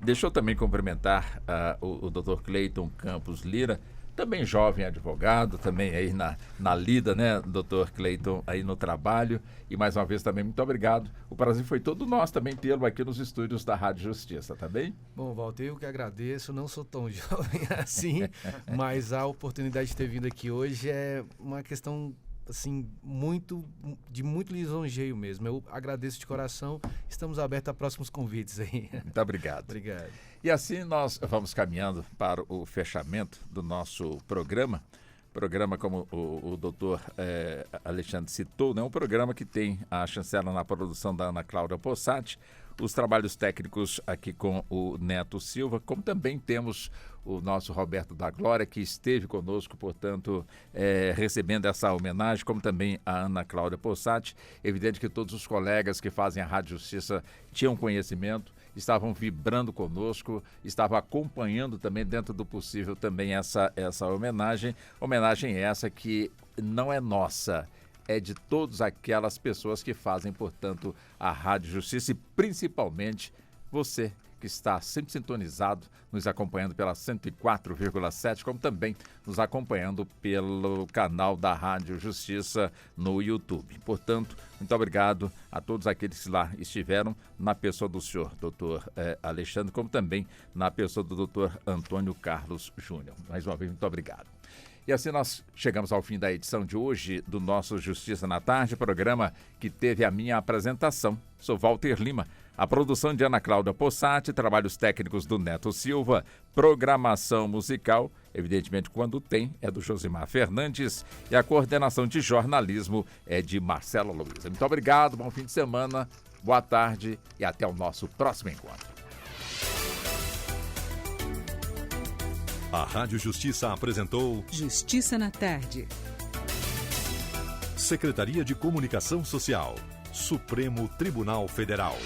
Deixa eu também cumprimentar o Dr. Cleiton Campos Lira, também jovem advogado, também aí na lida, né, Dr. Cleiton, aí no trabalho. E mais uma vez também muito obrigado. O prazer foi todo nosso também tê-lo aqui nos estúdios da Rádio Justiça, tá bem? Bom, Walter, eu que agradeço. Não sou tão jovem assim, mas a oportunidade de ter vindo aqui hoje é uma questão assim, de muito lisonjeio mesmo. Eu agradeço de coração. Estamos abertos a próximos convites aí. Muito obrigado. Obrigado. E assim nós vamos caminhando para o fechamento do nosso programa. Programa, como o doutor Alexandre citou, né? Um programa que tem a chancela na produção da Ana Cláudia Possati, os trabalhos técnicos aqui com o Neto Silva, como também temos o nosso Roberto da Glória, que esteve conosco, portanto, recebendo essa homenagem, como também a Ana Cláudia Possati. Evidente que todos os colegas que fazem a Rádio Justiça tinham conhecimento, estavam vibrando conosco, estavam acompanhando também, dentro do possível, também essa homenagem. Homenagem essa que não é nossa, é de todas aquelas pessoas que fazem, portanto, a Rádio Justiça e principalmente você que está sempre sintonizado, nos acompanhando pela 104,7, como também nos acompanhando pelo canal da Rádio Justiça no YouTube. Portanto, muito obrigado a todos aqueles que lá estiveram, na pessoa do senhor doutor Alexandre, como também na pessoa do doutor Antônio Carlos Júnior. Mais uma vez, muito obrigado. E assim nós chegamos ao fim da edição de hoje do nosso Justiça na Tarde, programa que teve a minha apresentação. Sou Walter Lima, a produção de Ana Cláudia Possati, trabalhos técnicos do Neto Silva, programação musical, evidentemente quando tem, é do Josimar Fernandes e a coordenação de jornalismo é de Marcelo Luiz. Muito obrigado, bom fim de semana, boa tarde e até o nosso próximo encontro. A Rádio Justiça apresentou Justiça na Tarde. Secretaria de Comunicação Social, Supremo Tribunal Federal.